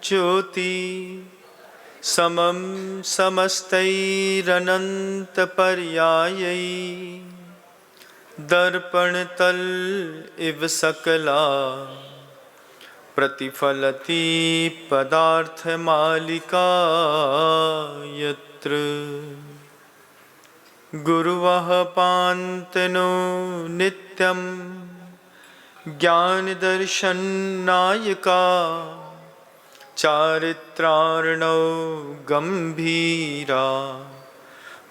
ज्योति समं समस्तैरनन्तपर्यायै दर्पणतल इव सकला प्रतिफलति पदार्थमालिका यत्र गुरुवः पान्तनो नित्यं ज्ञानदर्शननायका चारित्रार्णौ गंभीरा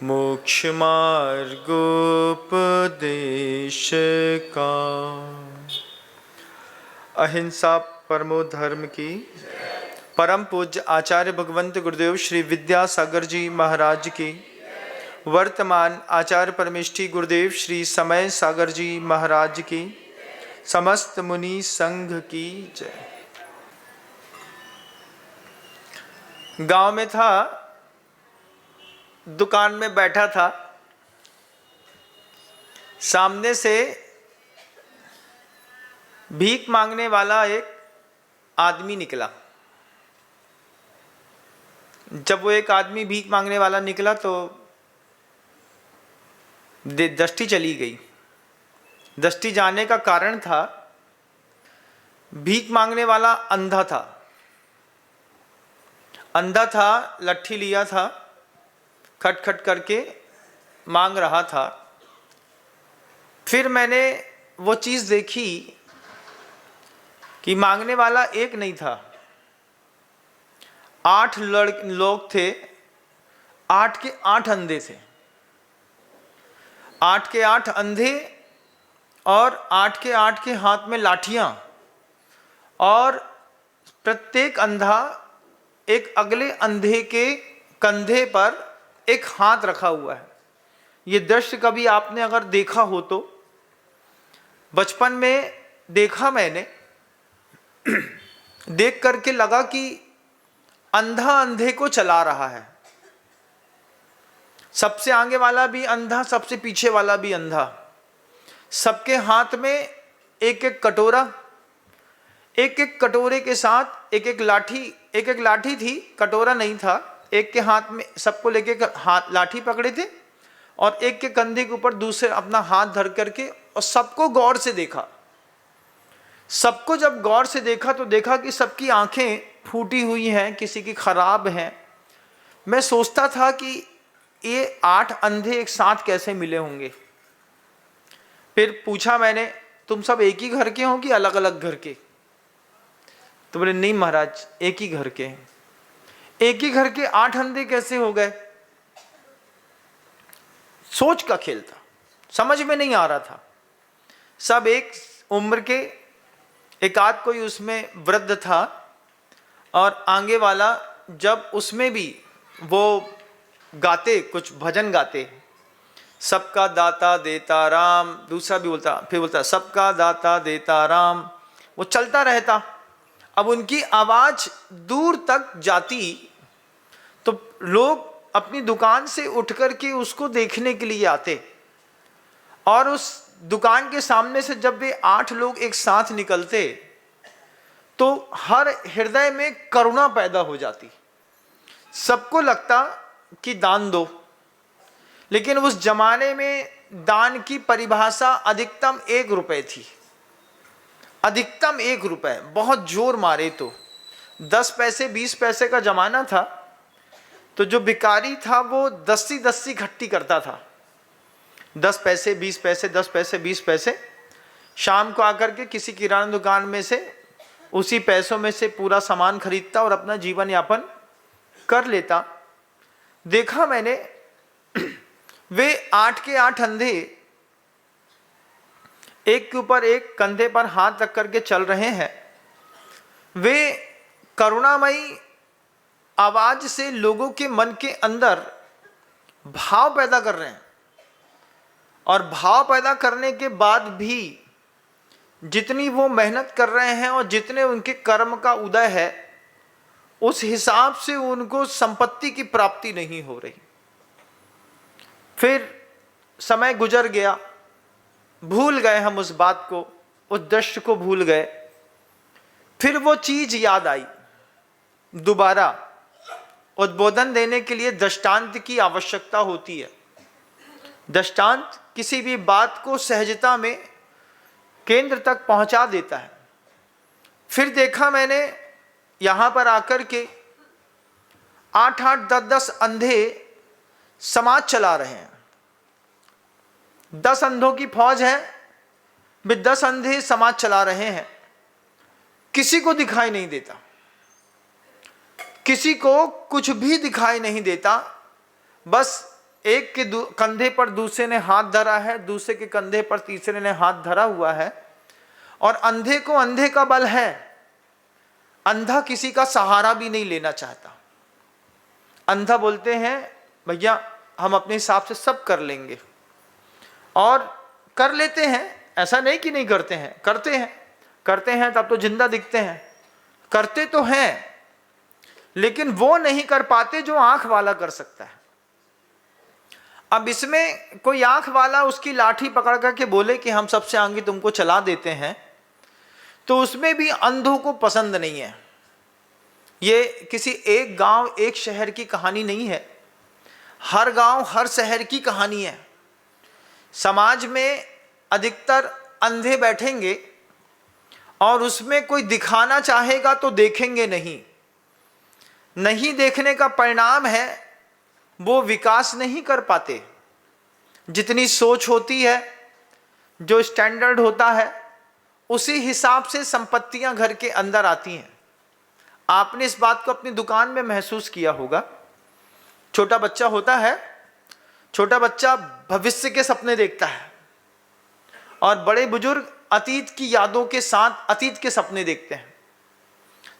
मोक्षमार्गोपदेशका। अहिंसा परमो धर्म की। परम पूज्य आचार्य भगवंत गुरुदेव श्री विद्यासागर जी महाराज की, वर्तमान आचार्य परमेष्ठी गुरुदेव श्री समय सागर जी महाराज की, समस्त मुनि संघ की जय। गांव में था, दुकान में बैठा था, सामने से भीख मांगने वाला एक आदमी निकला। जब वो एक आदमी भीख मांगने वाला निकला तो दृष्टि चली गई। दृष्टि जाने का कारण था, भीख मांगने वाला अंधा था। अंधा था, लट्ठी लिया था, खटखट करके मांग रहा था। फिर मैंने वो चीज़ देखी कि मांगने वाला एक नहीं था, 8 लोग थे, 8 के 8 अंधे थे। 8 के 8 अंधे और 8 के 8 के हाथ में लाठियां, और प्रत्येक अंधा एक अगले अंधे के कंधे पर एक हाथ रखा हुआ है। ये दृश्य कभी आपने अगर देखा हो तो, बचपन में देखा मैंने। देख करके लगा कि अंधा अंधे को चला रहा है। सबसे आगे वाला भी अंधा, सबसे पीछे वाला भी अंधा। सबके हाथ में एक एक कटोरा, एक एक कटोरे के साथ एक एक लाठी थी, कटोरा नहीं था। एक के हाथ में, सबको लेके हाथ लाठी पकड़े थे, और एक के कंधे के ऊपर दूसरे अपना हाथ धर करके, और सबको गौर से देखा। सबको जब गौर से देखा तो देखा कि सबकी आंखें फूटी हुई हैं, किसी की खराब हैं। मैं सोचता था कि ये 8 अंधे एक साथ कैसे मिले होंगे। फिर पूछा मैंने, तुम सब एक ही घर के हो कि अलग अलग घर के? तो बोले नहीं महाराज, एक ही घर के हैं। एक ही घर के 8 अंधे कैसे हो गए? सोच का खेल था, समझ में नहीं आ रहा था। सब एक उम्र के, एक आध कोई उसमें वृद्ध था, और आगे वाला जब उसमें भी वो गाते, कुछ भजन गाते, सबका दाता देता राम, दूसरा भी बोलता, फिर बोलता सबका दाता देता राम, वो चलता रहता। अब उनकी आवाज दूर तक जाती तो लोग अपनी दुकान से उठ करके उसको देखने के लिए आते, और उस दुकान के सामने से जब वे 8 लोग एक साथ निकलते तो हर हृदय में करुणा पैदा हो जाती। सबको लगता कि दान दो, लेकिन उस जमाने में दान की परिभाषा अधिकतम 1 रुपए थी। अधिकतम 1 रुपए, बहुत जोर मारे तो 10 पैसे 20 पैसे का जमाना था। तो जो भिखारी था वो दस्सी इकट्ठी करता था, 10 पैसे 20 पैसे, 10 पैसे 20 पैसे। शाम को आकर के किसी किराना दुकान में से उसी पैसों में से पूरा सामान खरीदता और अपना जीवन यापन कर लेता। देखा मैंने, वे 8 के 8 अंधे एक के ऊपर एक कंधे पर हाथ रख करके चल रहे हैं। वे करुणामयी आवाज से लोगों के मन के अंदर भाव पैदा कर रहे हैं, और भाव पैदा करने के बाद भी जितनी वो मेहनत कर रहे हैं और जितने उनके कर्म का उदय है, उस हिसाब से उनको संपत्ति की प्राप्ति नहीं हो रही। फिर समय गुजर गया, भूल गए हम उस बात को, उस दृश्य को भूल गए। फिर वो चीज याद आई दोबारा उद्बोधन देने के लिए दृष्टांत की आवश्यकता होती है। दृष्टांत किसी भी बात को सहजता में केंद्र तक पहुंचा देता है। फिर देखा मैंने यहां पर आकर के 8-8, 10-10 अंधे समाज चला रहे हैं। 10 अंधों की फौज है, वे 10 अंधे समाज चला रहे हैं। किसी को दिखाई नहीं देता, किसी को कुछ भी दिखाई नहीं देता। बस एक के कंधे पर दूसरे ने हाथ धरा है, दूसरे के कंधे पर तीसरे ने हाथ धरा हुआ है, और अंधे को अंधे का बल है। अंधा किसी का सहारा भी नहीं लेना चाहता। अंधा बोलते हैं भैया हम अपने हिसाब से सब कर लेंगे, और कर लेते हैं। ऐसा नहीं कि नहीं करते हैं, करते हैं तब तो जिंदा दिखते हैं। करते तो हैं, लेकिन वो नहीं कर पाते जो आंख वाला कर सकता है। अब इसमें कोई आंख वाला उसकी लाठी पकड़ करके बोले कि हम सबसे आगे तुमको चला देते हैं, तो उसमें भी अंधों को पसंद नहीं है। ये किसी एक गांव एक शहर की कहानी नहीं है, हर गांव हर शहर की कहानी है। समाज में अधिकतर अंधे बैठेंगे और उसमें कोई दिखाना चाहेगा तो देखेंगे नहीं देखने का परिणाम है वो विकास नहीं कर पाते। जितनी सोच होती है, जो स्टैंडर्ड होता है, उसी हिसाब से संपत्तियां घर के अंदर आती हैं। आपने इस बात को अपनी दुकान में महसूस किया होगा। छोटा बच्चा होता है, छोटा बच्चा भविष्य के सपने देखता है, और बड़े बुजुर्ग अतीत की यादों के साथ अतीत के सपने देखते हैं।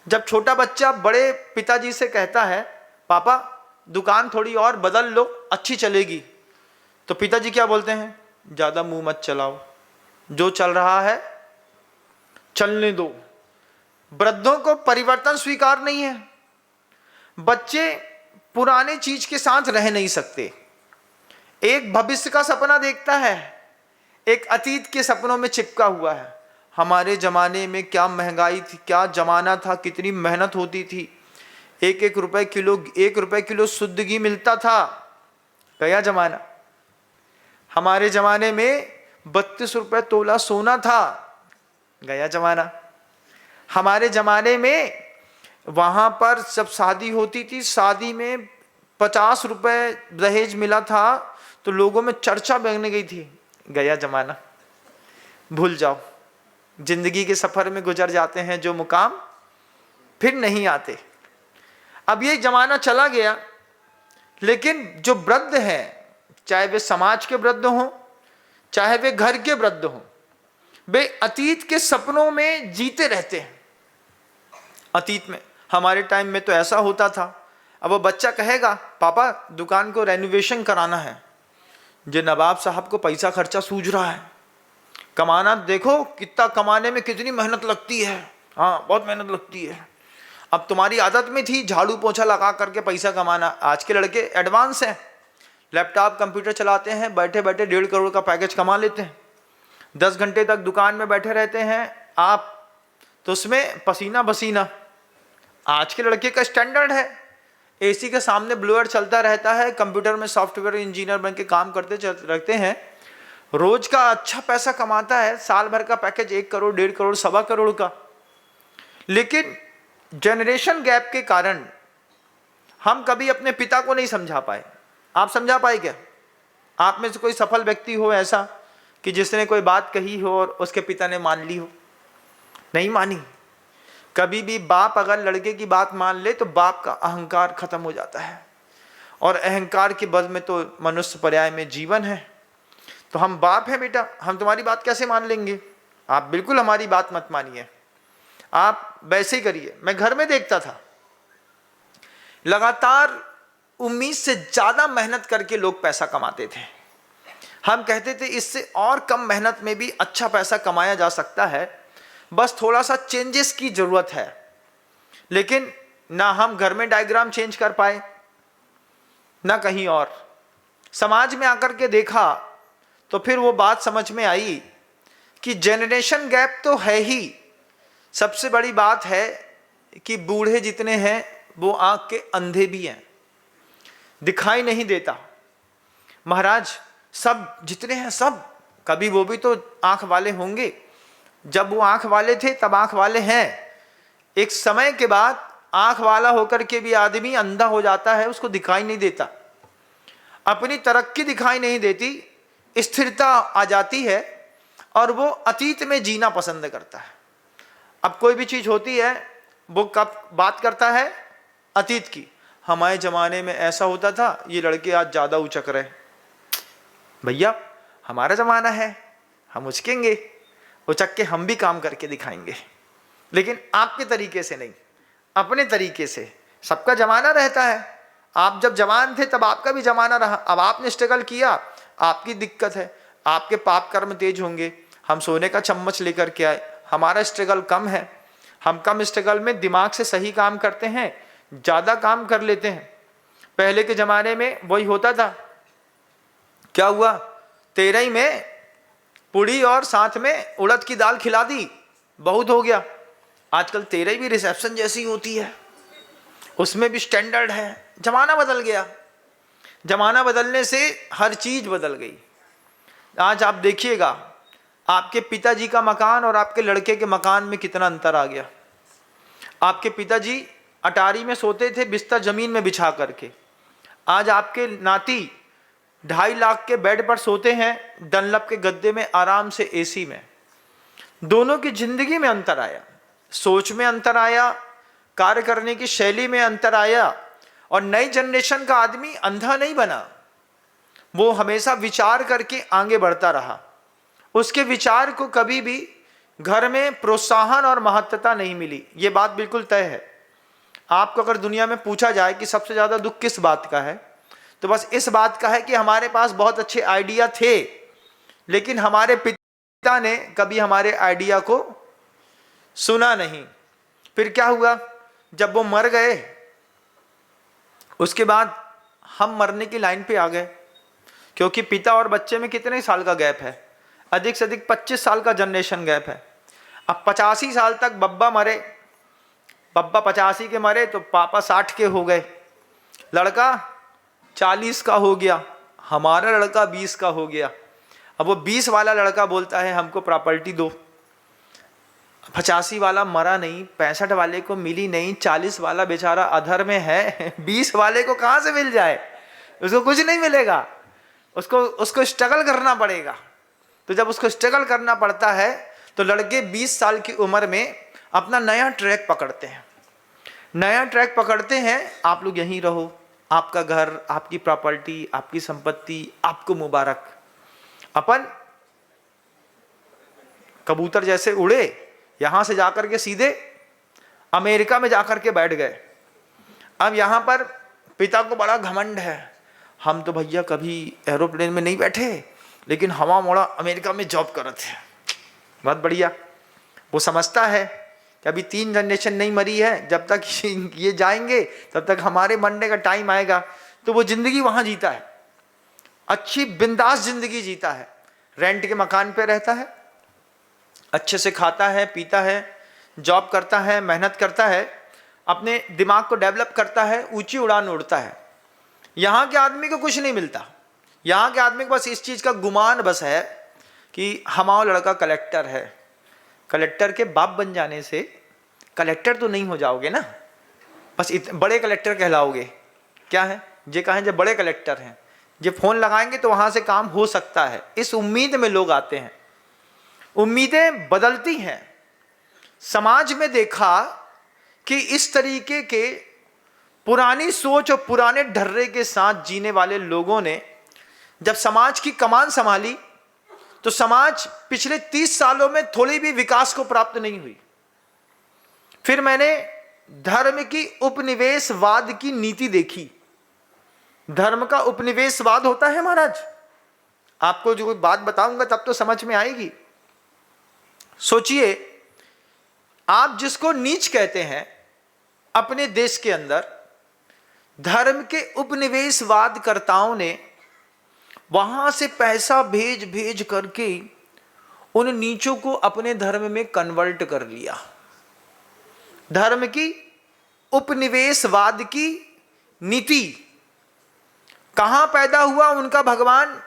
जब छोटा बच्चा बड़े पिताजी से कहता है पापा दुकान थोड़ी और बदल लो, अच्छी चलेगी, तो पिताजी क्या बोलते हैं, ज्यादा मुंह मत चलाओ, जो चल रहा है चलने दो। वृद्धों को परिवर्तन स्वीकार नहीं है। बच्चे पुराने चीज के साथ रह नहीं सकते। एक भविष्य का सपना देखता है, एक अतीत के सपनों में चिपका हुआ है। हमारे जमाने में क्या महंगाई थी, क्या जमाना था, कितनी मेहनत होती थी। 1 रुपए किलो शुद्ध घी मिलता था, गया जमाना। हमारे जमाने में 32 रुपए तोला सोना था, गया जमाना। हमारे जमाने में वहां पर जब शादी होती थी, शादी में 50 रुपए दहेज मिला था तो लोगों में चर्चा बन गई थी, गया जमाना। भूल जाओ, जिंदगी के सफर में गुजर जाते हैं जो मुकाम फिर नहीं आते। अब ये जमाना चला गया, लेकिन जो वृद्ध हैं, चाहे वे समाज के वृद्ध हों, चाहे वे घर के वृद्ध हों, वे अतीत के सपनों में जीते रहते हैं। अतीत में हमारे टाइम में तो ऐसा होता था। अब वो बच्चा कहेगा पापा दुकान को रेनोवेशन कराना है, जो नवाब साहब को पैसा खर्चा सूझ रहा है, कमाना देखो कितना, कमाने में कितनी मेहनत लगती है। हाँ बहुत मेहनत लगती है। अब तुम्हारी आदत में थी झाड़ू पोछा लगा करके पैसा कमाना। आज के लड़के एडवांस हैं, लैपटॉप कंप्यूटर चलाते हैं, बैठे बैठे 1.5 करोड़ का पैकेज कमा लेते हैं। 10 घंटे तक दुकान में बैठे रहते हैं आप, तो उसमें पसीना पसीना। आज के लड़के का स्टैंडर्ड है, एसी के सामने ब्लोअर चलता रहता है, कंप्यूटर में सॉफ्टवेयर इंजीनियर बन के काम करते रहते हैं, रोज का अच्छा पैसा कमाता है, साल भर का पैकेज 1 करोड़, 1.5 करोड़, 1.25 करोड़ का। लेकिन जनरेशन गैप के कारण हम कभी अपने पिता को नहीं समझा पाए। आप समझा पाए क्या? आप में से कोई सफल व्यक्ति हो ऐसा कि जिसने कोई बात कही हो और उसके पिता ने मान ली हो? नहीं मानी। कभी भी बाप अगर लड़के की बात मान ले तो बाप का अहंकार खत्म हो जाता है, और अहंकार के बल में तो मनुष्य पर्याय में जीवन है। तो हम बाप हैं बेटा, हम तुम्हारी बात कैसे मान लेंगे? आप बिल्कुल हमारी बात मत मानिए, आप वैसे ही करिए। मैं घर में देखता था, लगातार उम्मीद से ज्यादा मेहनत करके लोग पैसा कमाते थे। हम कहते थे इससे और कम मेहनत में भी अच्छा पैसा कमाया जा सकता है, बस थोड़ा सा चेंजेस की जरूरत है। लेकिन ना हम घर में डायग्राम चेंज कर पाए, ना कहीं और। समाज में आकर के देखा तो फिर वो बात समझ में आई कि जनरेशन गैप तो है ही। सबसे बड़ी बात है कि बूढ़े जितने हैं वो आंख के अंधे भी हैं, दिखाई नहीं देता। महाराज सब जितने हैं सब, कभी वो भी तो आंख वाले होंगे। जब वो आंख वाले थे तब आंख वाले हैं। एक समय के बाद आंख वाला होकर के भी आदमी अंधा हो जाता है, उसको दिखाई नहीं देता, अपनी तरक्की दिखाई नहीं देती, स्थिरता आ जाती है और वो अतीत में जीना पसंद करता है। अब कोई भी चीज होती है वो कब बात करता है? अतीत की। हमारे जमाने में ऐसा होता था, ये लड़के आज ज्यादा उचक रहे। भैया हमारा जमाना है, हम उचकेंगे, उचक के हम भी काम करके दिखाएंगे, लेकिन आपके तरीके से नहीं, अपने तरीके से। सबका जमाना रहता है। आप जब जवान थे तब आपका भी जमाना रहा, अब आपने स्ट्रगल किया, आपकी दिक्कत है, आपके पाप कर्म तेज होंगे। हम सोने का चम्मच लेकर के आए, हमारा स्ट्रगल कम है, हम कम स्ट्रगल में दिमाग से सही काम करते हैं, ज्यादा काम कर लेते हैं। पहले के जमाने में वही होता था। क्या हुआ? 13 में पूड़ी और साथ में उड़द की दाल खिला दी, बहुत हो गया। आजकल 13 भी रिसेप्शन जैसी होती है, उसमें भी स्टैंडर्ड है। जमाना बदल गया, जमाना बदलने से हर चीज बदल गई। आज आप देखिएगा आपके पिताजी का मकान और आपके लड़के के मकान में कितना अंतर आ गया। आपके पिताजी अटारी में सोते थे बिस्तर जमीन में बिछा करके, आज आपके नाती 2.5 लाख के बेड पर सोते हैं डनलप के गद्दे में, आराम से एसी में। दोनों की जिंदगी में अंतर आया, सोच में अंतर आया, कार्य करने की शैली में अंतर आया। और नई जनरेशन का आदमी अंधा नहीं बना, वो हमेशा विचार करके आगे बढ़ता रहा। उसके विचार को कभी भी घर में प्रोत्साहन और महत्वता नहीं मिली, ये बात बिल्कुल तय है। आपको अगर दुनिया में पूछा जाए कि सबसे ज्यादा दुख किस बात का है, तो बस इस बात का है कि हमारे पास बहुत अच्छे आइडिया थे, लेकिन हमारे पिता ने कभी हमारे आइडिया को सुना नहीं। फिर क्या हुआ? जब वो मर गए, उसके बाद हम मरने की लाइन पे आ गए, क्योंकि पिता और बच्चे में कितने साल का गैप है? अधिक से अधिक 25 साल का जनरेशन गैप है। अब 85 साल तक बब्बा मरे, बब्बा 85 के मरे तो पापा 60 के हो गए, लड़का 40 का हो गया, हमारा लड़का 20 का हो गया। अब वो 20 वाला लड़का बोलता है हमको प्रॉपर्टी दो, 85 वाला मरा नहीं, 65 वाले को मिली नहीं, 40 वाला बेचारा अधर में है, 20 वाले को कहाँ से मिल जाए? उसको कुछ नहीं मिलेगा, उसको स्ट्रगल करना पड़ेगा। तो जब उसको स्ट्रगल करना पड़ता है तो लड़के 20 साल की उम्र में अपना नया ट्रैक पकड़ते हैं, नया ट्रैक पकड़ते हैं। आप लोग यहीं रहो, आपका घर, आपकी प्रॉपर्टी, आपकी संपत्ति आपको मुबारक। अपन कबूतर जैसे उड़े, यहां से जाकर के सीधे अमेरिका में जाकर के बैठ गए। अब यहां पर पिता को बड़ा घमंड है, हम तो भैया कभी एरोप्लेन में नहीं बैठे, लेकिन हवा मोड़ा अमेरिका में जॉब कर रहे थे, बहुत बढ़िया। वो समझता है कि अभी 3 जनरेशन नहीं मरी है, जब तक ये जाएंगे तब तक हमारे मरने का टाइम आएगा। तो वो जिंदगी वहां जीता है, अच्छी बिंदास जिंदगी जीता है, रेंट के मकान पे रहता है, अच्छे से खाता है पीता है, जॉब करता है, मेहनत करता है, अपने दिमाग को डेवलप करता है, ऊंची उड़ान उड़ता है। यहाँ के आदमी को कुछ नहीं मिलता, यहाँ के आदमी को बस इस चीज़ का गुमान बस है कि हमारा लड़का कलेक्टर है। कलेक्टर के बाप बन जाने से कलेक्टर तो नहीं हो जाओगे ना, बस बड़े कलेक्टर कहलाओगे। क्या है ये कहें जब बड़े कलेक्टर हैं, ये फ़ोन लगाएंगे तो वहाँ से काम हो सकता है, इस उम्मीद में लोग आते हैं। उम्मीदें बदलती हैं। समाज में देखा कि इस तरीके के पुरानी सोच और पुराने ढर्रे के साथ जीने वाले लोगों ने जब समाज की कमान संभाली तो समाज पिछले 30 सालों में थोड़ी भी विकास को प्राप्त नहीं हुई। फिर मैंने धर्म की उपनिवेशवाद की नीति देखी। धर्म का उपनिवेशवाद होता है महाराज, आपको जो बात बताऊंगा तब तो समझ में आएगी। सोचिए, आप जिसको नीच कहते हैं अपने देश के अंदर, धर्म के उपनिवेशवादकर्ताओं ने वहां से पैसा भेज भेज करके उन नीचों को अपने धर्म में कन्वर्ट कर लिया। धर्म की उपनिवेशवाद की नीति। कहां पैदा हुआ उनका भगवान?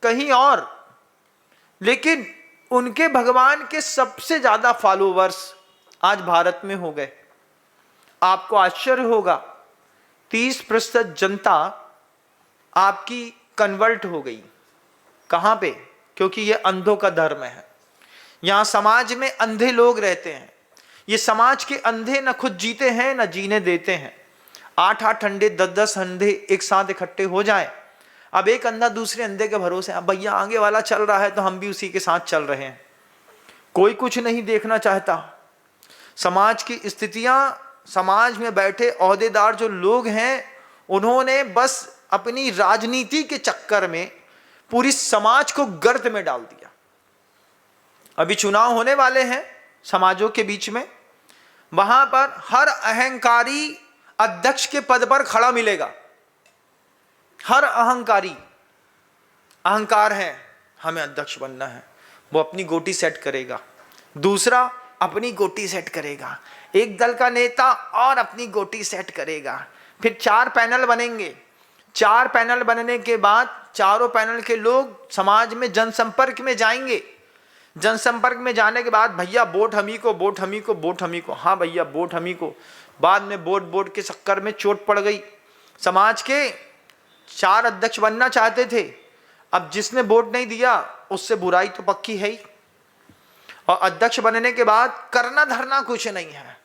कहीं और, लेकिन उनके भगवान के सबसे ज्यादा फॉलोवर्स आज भारत में हो गए। आपको आश्चर्य होगा, 30% जनता आपकी कन्वर्ट हो गई। कहां पे? क्योंकि ये अंधों का धर्म है। यहां समाज में अंधे लोग रहते हैं। ये समाज के अंधे न खुद जीते हैं न जीने देते हैं। 8-8 अंधे, 10-10 अंधे एक साथ इकट्ठे हो जाएं, अब एक अंधा दूसरे अंधे के भरोसे, अब भैया आगे वाला चल रहा है तो हम भी उसी के साथ चल रहे हैं। कोई कुछ नहीं देखना चाहता। समाज की स्थितियां, समाज में बैठे ओहदेदार जो लोग हैं, उन्होंने बस अपनी राजनीति के चक्कर में पूरी समाज को गर्त में डाल दिया। अभी चुनाव होने वाले हैं समाजों के बीच में, वहां पर हर अहंकारी अध्यक्ष के पद पर खड़ा मिलेगा। हर अहंकारी, अहंकार है, हमें अध्यक्ष बनना है, वो अपनी गोटी सेट करेगा, दूसरा अपनी गोटी सेट करेगा, एक दल का नेता और अपनी गोटी सेट करेगा, फिर 4 पैनल बनेंगे। 4 पैनल बनने के बाद चारों पैनल के लोग समाज में जनसंपर्क में जाएंगे। जनसंपर्क में जाने के बाद भैया वोट हमी को, वोट हमी को, वोट हमी को, हाँ भैया वोट हमी को। बाद में वोट के चक्कर में चोट पड़ गई। समाज के 4 अध्यक्ष बनना चाहते थे, अब जिसने वोट नहीं दिया उससे बुराई तो पक्की है ही। और अध्यक्ष बनने के बाद करना धरना कुछ नहीं है,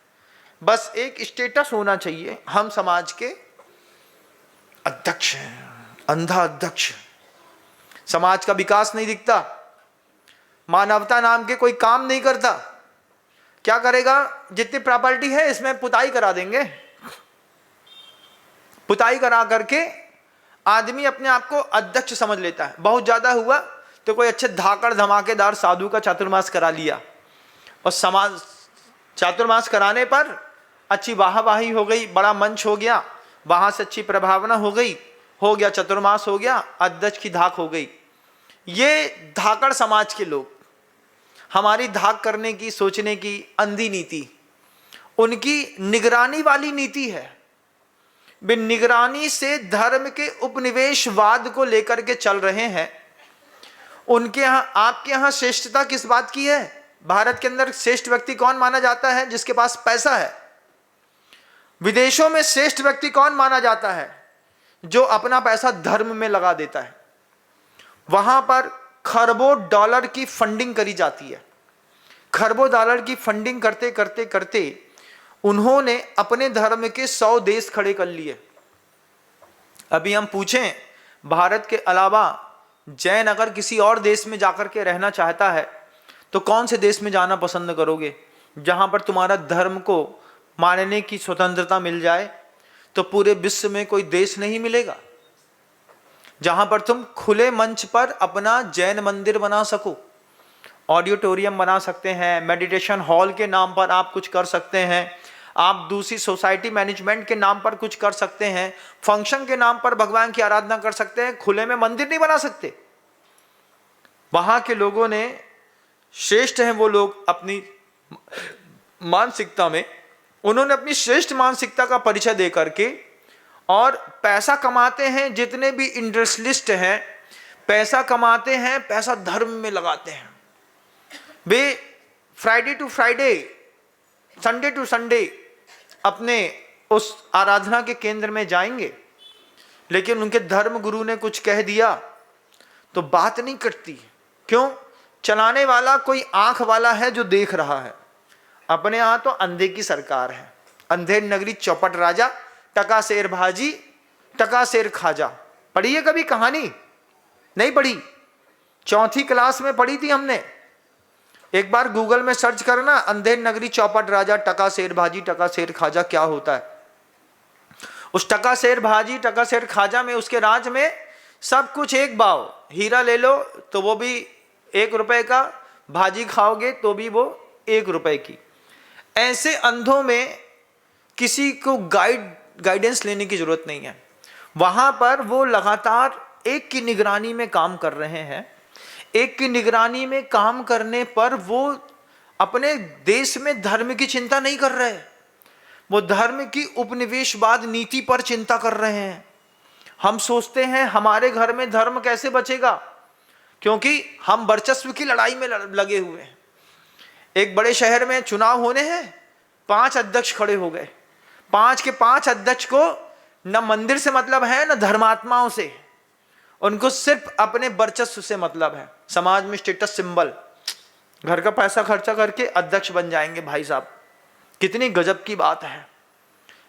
बस एक स्टेटस होना चाहिए, हम समाज के अध्यक्ष हैं। अंधा अध्यक्ष, समाज का विकास नहीं दिखता, मानवता नाम के कोई काम नहीं करता। क्या करेगा? जितनी प्रॉपर्टी है इसमें पुताई करा देंगे। पुताई करा करके आदमी अपने आप को अध्यक्ष समझ लेता है। बहुत ज्यादा हुआ तो कोई अच्छे धाकड़ धमाकेदार साधु का चातुर्मास करा लिया, और समाज चातुर्मास कराने पर अच्छी वाहवाही हो गई, बड़ा मंच हो गया, वहां से अच्छी प्रभावना हो गई, हो गया चतुर्मास, हो गया अध्यक्ष की धाक हो गई। ये धाकड़ समाज के लोग, हमारी धाक करने की, सोचने की अंधी नीति, उनकी निगरानी वाली नीति है। वे निगरानी से धर्म के उपनिवेशवाद को लेकर के चल रहे हैं। उनके यहां, आपके यहां श्रेष्ठता किस बात की है? भारत के अंदर श्रेष्ठ व्यक्ति कौन माना जाता है? जिसके पास पैसा है। विदेशों में श्रेष्ठ व्यक्ति कौन माना जाता है? जो अपना पैसा धर्म में लगा देता है। वहां पर खरबों डॉलर की फंडिंग करी जाती है। खरबों डॉलर की फंडिंग करते करते करते उन्होंने अपने धर्म के 100 देश खड़े कर लिए। अभी हम पूछें, भारत के अलावा जैन अगर किसी और देश में जाकर के रहना चाहता है तो कौन से देश में जाना पसंद करोगे? जहां पर तुम्हारा धर्म को मानने की स्वतंत्रता मिल जाए। तो पूरे विश्व में कोई देश नहीं मिलेगा जहां पर तुम खुले मंच पर अपना जैन मंदिर बना सको, ऑडिटोरियम बना सकते हैं, मेडिटेशन हॉल के नाम पर आप कुछ कर सकते हैं, आप दूसरी सोसाइटी मैनेजमेंट के नाम पर कुछ कर सकते हैं, फंक्शन के नाम पर भगवान की आराधना कर सकते हैं, खुले में मंदिर नहीं बना सकते। वहां के लोगों ने, श्रेष्ठ हैं वो लोग अपनी मानसिकता में, उन्होंने अपनी श्रेष्ठ मानसिकता का परिचय दे करके और पैसा कमाते हैं। जितने भी इंडस्ट्रियलिस्ट हैं पैसा कमाते हैं, पैसा धर्म में लगाते हैं। वे Friday to Friday, Sunday to Sunday अपने उस आराधना के केंद्र में जाएंगे, लेकिन उनके धर्म गुरु ने कुछ कह दिया तो बात नहीं कटती। क्यों? चलाने वाला कोई आंख वाला है जो देख रहा है। अपने यहां तो अंधे की सरकार है। अंधेर नगरी चौपट राजा, टका शेर भाजी, टका शेर खाजा। पढ़ी है कभी कहानी? नहीं पढ़ी? 4वीं क्लास में पढ़ी थी हमने। एक बार गूगल में सर्च करना, अंधेर नगरी चौपट राजा, टका शेर भाजी, टका शेर खाजा, क्या होता है। उस टका शेर भाजी, टका शेर खाजा में, उसके राज में सब कुछ एक भाव। हीरा ले लो तो वो भी 1 रुपए का, भाजी खाओगे तो भी वो 1 रुपए की। ऐसे अंधों में किसी को गाइडेंस लेने की जरूरत नहीं है। वहां पर वो लगातार एक की निगरानी में काम कर रहे हैं। एक की निगरानी में काम करने पर वो अपने देश में धर्म की चिंता नहीं कर रहे। वो धर्म की उपनिवेशवाद नीति पर चिंता कर रहे हैं। हम सोचते हैं हमारे घर में धर्म कैसे बचेगा, क्योंकि हम वर्चस्व की लड़ाई में लगे हुए हैं। एक बड़े शहर में चुनाव होने हैं, 5 अध्यक्ष खड़े हो गए। 5 के 5 अध्यक्ष को न मंदिर से मतलब है न धर्मात्माओं से, उनको सिर्फ अपने वर्चस्व से मतलब है। समाज में स्टेटस सिंबल, घर का पैसा खर्चा करके अध्यक्ष बन जाएंगे। भाई साहब कितनी गजब की बात है।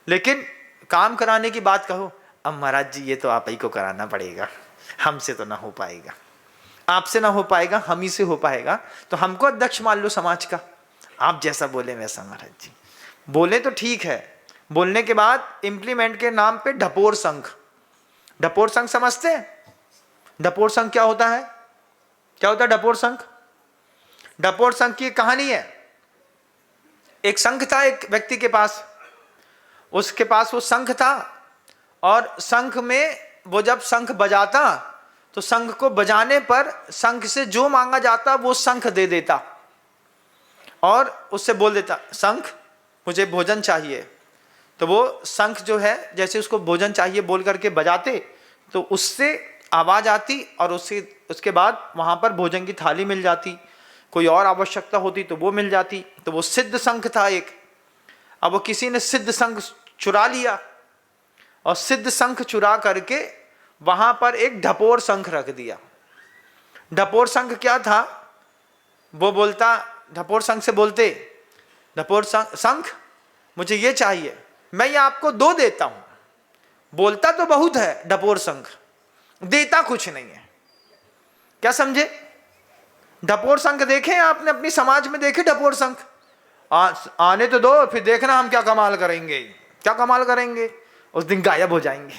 लेकिन काम कराने की बात कहो, अब महाराज जी ये तो आप ही को कराना पड़ेगा, हमसे तो ना हो पाएगा। आपसे ना हो पाएगा, हम ही से हो पाएगा, तो हमको अध्यक्ष मान लो समाज का। आप जैसा बोले वैसा महाराज जी। बोले तो ठीक है, बोलने के बाद इंप्लीमेंट के नाम पे ढपोर संघ। ढपोर संघ समझते हैं? ढपोर संघ क्या होता है? क्या होता है ढपोर संघ? ढपोर संघ की कहानी है। एक संघ था एक व्यक्ति के पास, उसके पास वो शंख था, और शंख में वो जब शंख बजाता तो शंख को बजाने पर शंख से जो मांगा जाता वो शंख दे देता, और उससे बोल देता शंख मुझे भोजन चाहिए। तो वो शंख जो है जैसे उसको भोजन चाहिए बोल करके बजाते तो उससे आवाज आती, और उसके बाद वहां पर भोजन की थाली मिल जाती। कोई और आवश्यकता होती तो वो मिल जाती। तो वो सिद्ध शंख था एक। अब वो किसी ने सिद्ध शंख चुरा लिया, और सिद्ध शंख चुरा करके वहां पर एक ढपोर शंख रख दिया। ढपोर शंख क्या था? वो बोलता, ढपोर शंख से बोलते, ढपोर शंख मुझे ये चाहिए, मैं ये आपको 2 देता हूं। बोलता तो बहुत है ढपोर शंख, देता कुछ नहीं है। क्या समझे? ढपोर शंख देखे आपने अपनी समाज में? देखे ढपोर शंख? आने तो दो, फिर देखना हम क्या कमाल करेंगे। क्या कमाल करेंगे? उस दिन गायब हो जाएंगे।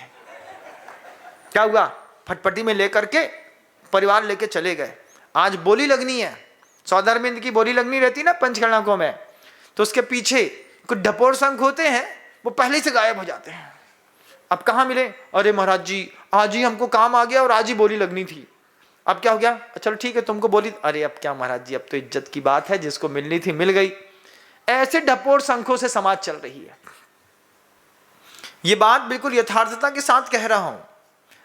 क्या हुआ? फटफटी में लेकर के परिवार लेके चले गए। आज बोली लगनी है, सौधर्मिंद की बोली लगनी रहती ना पंचकर्णकों में, तो उसके पीछे कुछ ढपोर शंख होते हैं, वो पहले से गायब हो जाते हैं। अब कहाँ मिले? अरे महाराज जी आज ही हमको काम आ गया और आज ही बोली लगनी थी। अब क्या हो गया? चलो ठीक है तुमको बोली, अरे अब क्या महाराज जी, अब तो इज्जत की बात है, जिसको मिलनी थी मिल गई। ऐसे ढपोर शंखों से समाज चल रही है। ये बात बिल्कुल यथार्थता के साथ कह रहा हूं,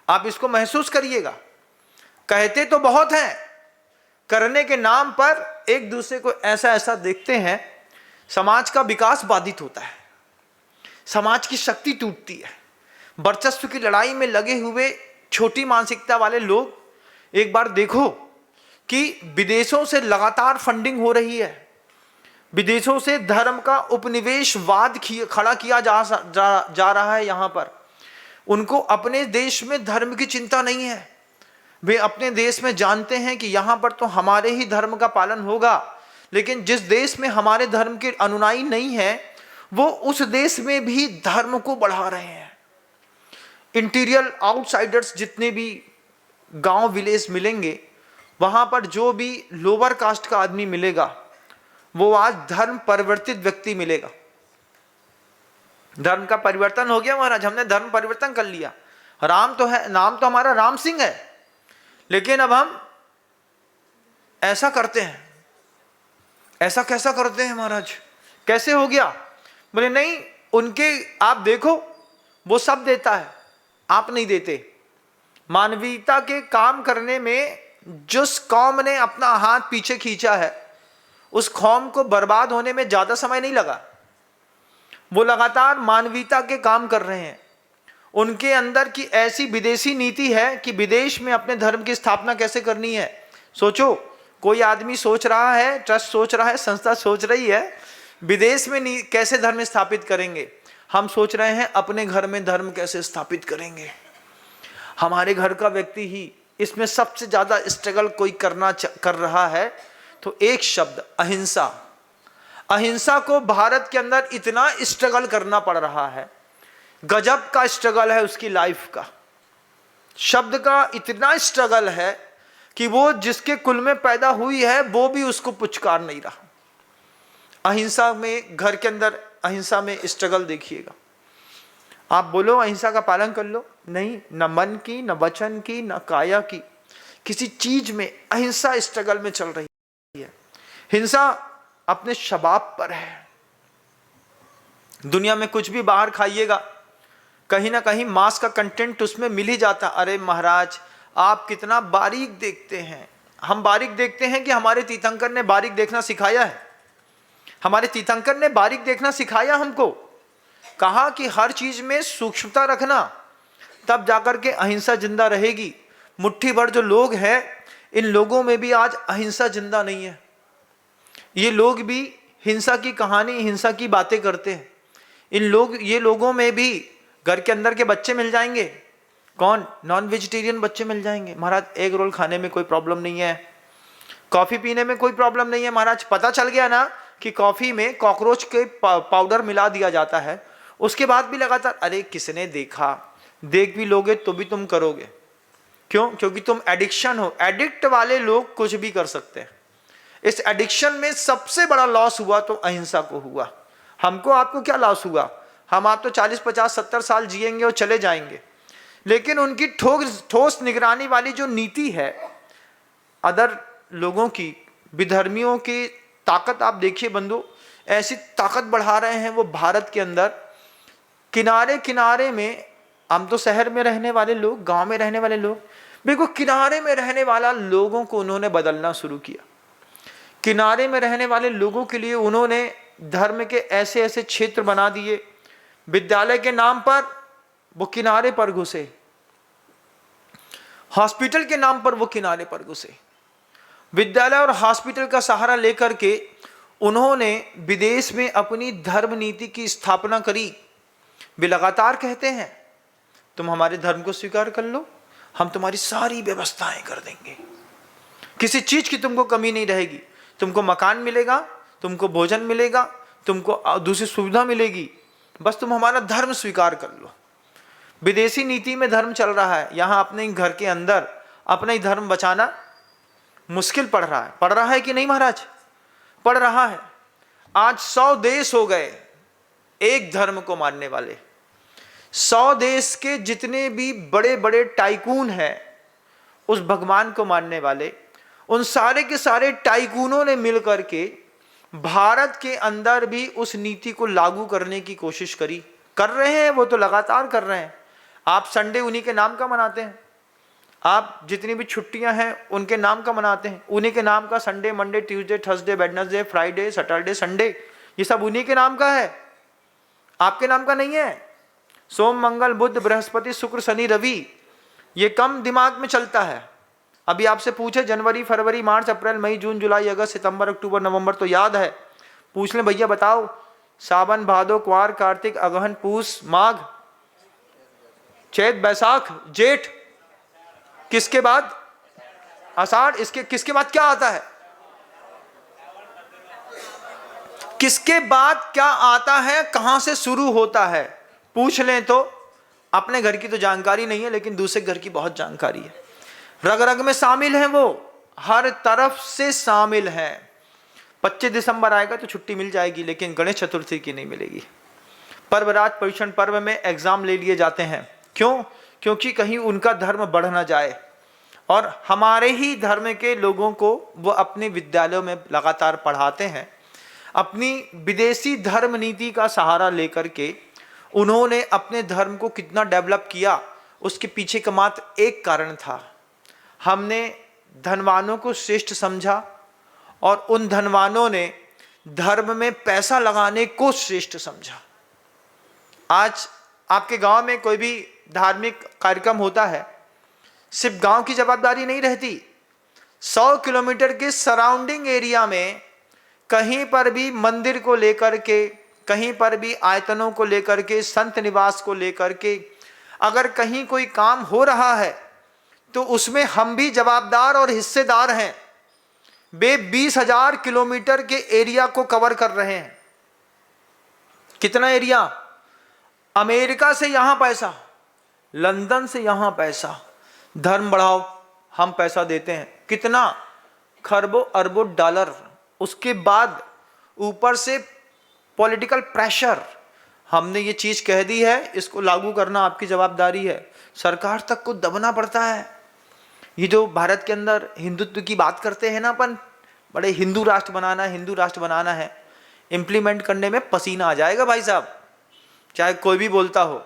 आप इसको महसूस करिएगा। कहते तो बहुत हैं, करने के नाम पर एक दूसरे को ऐसा ऐसा देखते हैं, समाज का विकास बाधित होता है, समाज की शक्ति टूटती है। वर्चस्व की लड़ाई में लगे हुए छोटी मानसिकता वाले लोग, एक बार देखो कि विदेशों से लगातार फंडिंग हो रही है, विदेशों से धर्म का उपनिवेशवाद खड़ा किया जा रहा है। यहां पर उनको अपने देश में धर्म की चिंता नहीं है। वे अपने देश में जानते हैं कि यहां पर तो हमारे ही धर्म का पालन होगा, लेकिन जिस देश में हमारे धर्म के अनुयायी नहीं है, वो उस देश में भी धर्म को बढ़ा रहे हैं। इंटीरियर आउटसाइडर्स जितने भी गांव विलेज मिलेंगे, वहां पर जो भी लोअर कास्ट का आदमी मिलेगा, वो आज धर्म परिवर्तित व्यक्ति मिलेगा। धर्म का परिवर्तन हो गया महाराज, हमने धर्म परिवर्तन कर लिया। राम तो है, नाम तो हमारा राम सिंह है, लेकिन अब हम ऐसा करते हैं। ऐसा कैसा करते हैं महाराज? कैसे हो गया? बोले नहीं, उनके आप देखो वो सब देता है, आप नहीं देते। मानवीयता के काम करने में जिस कौम ने अपना हाथ पीछे खींचा है, उस कौम को बर्बाद होने में ज्यादा समय नहीं लगा। वो लगातार मानवीयता के काम कर रहे हैं। उनके अंदर की ऐसी विदेशी नीति है कि विदेश में अपने धर्म की स्थापना कैसे करनी है। सोचो, कोई आदमी सोच रहा है, ट्रस्ट सोच रहा है, संस्था सोच रही है विदेश में कैसे धर्म स्थापित करेंगे। हम सोच रहे हैं अपने घर में धर्म कैसे स्थापित करेंगे। हमारे घर का व्यक्ति ही इसमें सबसे ज्यादा स्ट्रगल कोई कर रहा है, तो एक शब्द अहिंसा। अहिंसा को भारत के अंदर इतना स्ट्रगल करना पड़ रहा है, गजब का स्ट्रगल है उसकी लाइफ का। शब्द का इतना स्ट्रगल है कि वो जिसके कुल में पैदा हुई है वो भी उसको पुचकार नहीं रहा। अहिंसा में, घर के अंदर अहिंसा में स्ट्रगल देखिएगा। आप बोलो अहिंसा का पालन कर लो, नहीं, न मन की, न वचन की, न काया की, किसी चीज में अहिंसा स्ट्रगल में चल रही है। हिंसा अपने शबाब पर है, दुनिया में कुछ भी बाहर खाइएगा, कहीं ना कहीं मांस का कंटेंट उसमें मिल ही जाता। अरे महाराज, आप कितना बारीक देखते हैं। हम बारीक देखते हैं कि हमारे तीर्थंकर ने बारीक देखना सिखाया है? हमारे तीर्थंकर ने बारीक देखना सिखाया हमको। कहा कि हर चीज में सूक्ष्मता रखना, तब जाकर के अहिंसा जिंदा रहेगी। मुट्ठी भर जो लोग हैं, इन लोगों में भी आज अहिंसा जिंदा नहीं है। ये लोग भी हिंसा की कहानी, हिंसा की बातें करते हैं। ये लोगों में भी घर के अंदर के बच्चे मिल जाएंगे। कौन? नॉन वेजिटेरियन बच्चे मिल जाएंगे। महाराज एग रोल खाने में कोई प्रॉब्लम नहीं है, कॉफी पीने में कोई प्रॉब्लम नहीं है। महाराज पता चल गया ना कि कॉफी में कॉकरोच के पाउडर मिला दिया जाता है, उसके बाद भी लगातार, अरे किसने देखा? देख भी लोगे तो भी तुम करोगे। क्यों? क्योंकि तुम एडिक्शन हो। एडिक्ट वाले लोग कुछ भी कर सकते हैं। इस एडिक्शन में सबसे बड़ा लॉस हुआ तो अहिंसा को हुआ। हमको आपको क्या लॉस हुआ? हम आप तो 40 50 70 साल जिएंगे और चले जाएंगे, लेकिन उनकी ठोस निगरानी वाली जो नीति है, अदर लोगों की, विधर्मियों की ताकत आप देखिए बंधु, ऐसी ताकत बढ़ा रहे हैं वो भारत के अंदर। किनारे किनारे में, हम तो शहर में रहने वाले लोग, गांव में रहने वाले लोग, बिल्कुल किनारे में रहने वाला लोगों को उन्होंने बदलना शुरू किया। किनारे में रहने वाले लोगों के लिए उन्होंने धर्म के ऐसे ऐसे क्षेत्र बना दिए। विद्यालय के नाम पर वो किनारे पर घुसे, हॉस्पिटल के नाम पर वो किनारे पर घुसे। विद्यालय और हॉस्पिटल का सहारा लेकर के उन्होंने विदेश में अपनी धर्म नीति की स्थापना करी। वे लगातार कहते हैं, तुम हमारे धर्म को स्वीकार कर लो, हम तुम्हारी सारी व्यवस्थाएं कर देंगे, किसी चीज की तुमको कमी नहीं रहेगी। तुमको मकान मिलेगा, तुमको भोजन मिलेगा, तुमको दूसरी सुविधा मिलेगी, बस तुम हमारा धर्म स्वीकार कर लो। विदेशी नीति में धर्म चल रहा है, यहां अपने घर के अंदर अपना ही धर्म बचाना मुश्किल पड़ रहा है। पड़ रहा है कि नहीं महाराज? पड़ रहा है। आज 100 देश हो गए एक धर्म को मानने वाले। 100 देश के जितने भी बड़े बड़े टाइकून हैं उस भगवान को मानने वाले, उन सारे के सारे टाइकूनों ने मिलकर के भारत के अंदर भी उस नीति को लागू करने की कोशिश करी। कर रहे हैं, वो तो लगातार कर रहे हैं। आप संडे उन्हीं के नाम का मनाते हैं, आप जितनी भी छुट्टियां हैं उनके नाम का मनाते हैं। उन्हीं के नाम का Sunday, Monday, Tuesday, Thursday, Wednesday, Friday, Saturday, Sunday, ये सब उन्हीं के नाम का है, आपके नाम का नहीं है। सोम, मंगल, बुध, बृहस्पति, शुक्र, शनि, रवि, ये कम दिमाग में चलता है। अभी आपसे पूछे जनवरी, फरवरी, मार्च, अप्रैल, मई, जून, जुलाई, अगस्त, सितंबर, अक्टूबर, नवंबर तो याद है। पूछ लें भैया बताओ, सावन, भादो, क्वार, कार्तिक, अगहन, पूस, माघ, चैत, बैसाख, जेठ, किसके बाद? आषाढ़। इसके किसके बाद क्या आता है? किसके बाद क्या आता है? कहां से शुरू होता है? पूछ लें तो अपने घर की तो जानकारी नहीं है, लेकिन दूसरे घर की बहुत जानकारी है। रग रग में शामिल है, वो हर तरफ से शामिल है। 25 दिसंबर आएगा तो छुट्टी मिल जाएगी, लेकिन गणेश चतुर्थी की नहीं मिलेगी। पर्वराज पर्युषण पर्व में एग्जाम ले लिए जाते हैं। क्यों? क्योंकि कहीं उनका धर्म बढ़ ना जाए, और हमारे ही धर्म के लोगों को वो अपने विद्यालयों में लगातार पढ़ाते हैं। अपनी विदेशी धर्म नीति का सहारा लेकर के उन्होंने अपने धर्म को कितना डेवलप किया, उसके पीछे का मात्र एक कारण था, हमने धनवानों को श्रेष्ठ समझा और उन धनवानों ने धर्म में पैसा लगाने को श्रेष्ठ समझा। आज आपके गांव में कोई भी धार्मिक कार्यक्रम होता है, सिर्फ गांव की जवाबदारी नहीं रहती। 100 किलोमीटर के सराउंडिंग एरिया में कहीं पर भी मंदिर को लेकर के, कहीं पर भी आयतनों को लेकर के, संत निवास को लेकर के अगर कहीं कोई काम हो रहा है तो उसमें हम भी जवाबदार और हिस्सेदार हैं। वे 20,000 किलोमीटर के एरिया को कवर कर रहे हैं। कितना एरिया? अमेरिका से यहां पैसा, लंदन से यहां पैसा, धर्म बढ़ाओ, हम पैसा देते हैं। कितना? खरबों अरबों डॉलर। उसके बाद ऊपर से पॉलिटिकल प्रेशर, हमने ये चीज कह दी है, इसको लागू करना आपकी जवाबदारी है। सरकार तक को दबना पड़ता है। ये जो भारत के अंदर हिंदुत्व की बात करते हैं ना अपन, बड़े हिंदू राष्ट्र बनाना है, हिंदू राष्ट्र बनाना है, इंप्लीमेंट करने में पसीना आ जाएगा भाई साहब। चाहे कोई भी बोलता हो।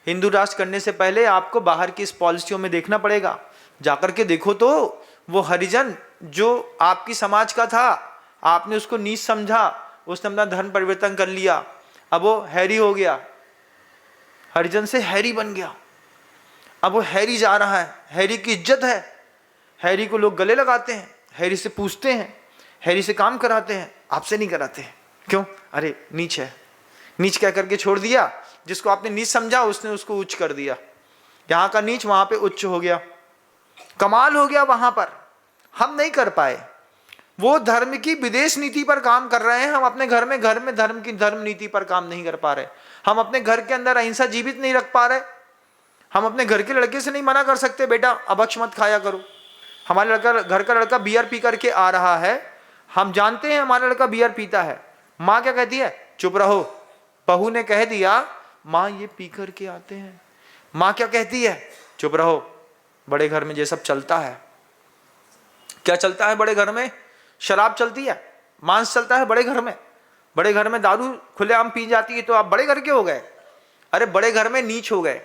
हिंदू राष्ट्र करने से पहले आपको बाहर की इस पॉलिसियों में देखना पड़ेगा। जाकर के देखो तो वो हरिजन जो आपकी समाज का था, आपने उसको नीच समझा, उसने अपना धर्म परिवर्तन कर लिया, अब वो हैरी हो गया, हरिजन से हैरी बन गया। अब वो हैरी जा रहा है, हैरी की इज्जत है, हैरी को लोग गले लगाते हैं, हैरी से पूछते हैं, हैरी से काम कराते हैं, आपसे नहीं कराते हैं। क्यों? अरे नीच है। नीच कह करके छोड़ दिया, जिसको आपने नीच समझा उसने उसको उच्च कर दिया। यहाँ का नीच वहाँ पे उच्च हो गया, कमाल हो गया वहाँ पर। हम नहीं कर पाए, वो धर्म की विदेश नीति पर काम कर रहे हैं, हम अपने घर में धर्म की धर्म नीति पर काम नहीं कर पा रहे। हम अपने घर के अंदर अहिंसा जीवित नहीं रख पा रहे। हम अपने घर के लड़के से नहीं मना कर सकते बेटा अभक्ष मत खाया करो। हमारे लड़का, घर का लड़का बियर पी करके आ रहा है, हम जानते हैं हमारा लड़का बियर पीता है, माँ क्या कहती है? चुप रहो। बहू ने कह दिया माँ ये पी करके आते हैं, माँ क्या कहती है? चुप रहो। बड़े घर में ये सब चलता है। क्या चलता है बड़े घर में? शराब चलती है, मांस चलता है बड़े घर में। बड़े घर में दारू खुलेआम पी जाती है, तो आप बड़े घर के हो गए? अरे बड़े घर में नीच हो गए।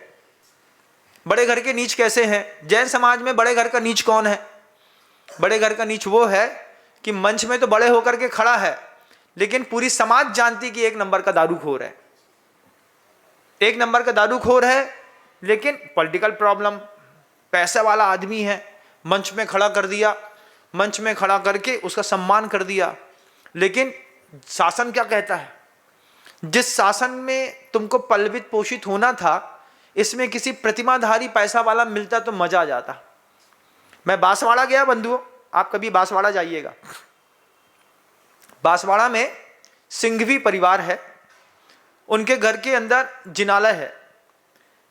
बड़े घर के नीच कैसे हैं? जैन समाज में बड़े घर का नीच कौन है? बड़े घर का नीच वो है कि मंच में तो बड़े होकर के खड़ा है, लेकिन पूरी समाज जानती कि एक नंबर का दारूखोर है, एक नंबर का दारूखोर है, लेकिन पॉलिटिकल प्रॉब्लम, पैसे वाला आदमी है, मंच में खड़ा कर दिया, मंच में खड़ा करके उसका सम्मान कर दिया। लेकिन शासन क्या कहता है? जिस शासन में तुमको पल्वित पोषित होना था, इसमें किसी प्रतिमाधारी पैसा वाला मिलता तो मजा आ जाता। मैं बांसवाड़ा गया बंधुओं, आप कभी बांसवाड़ा जाइएगा। बांसवाड़ा में सिंघवी परिवार है, उनके घर के अंदर जिनालय है।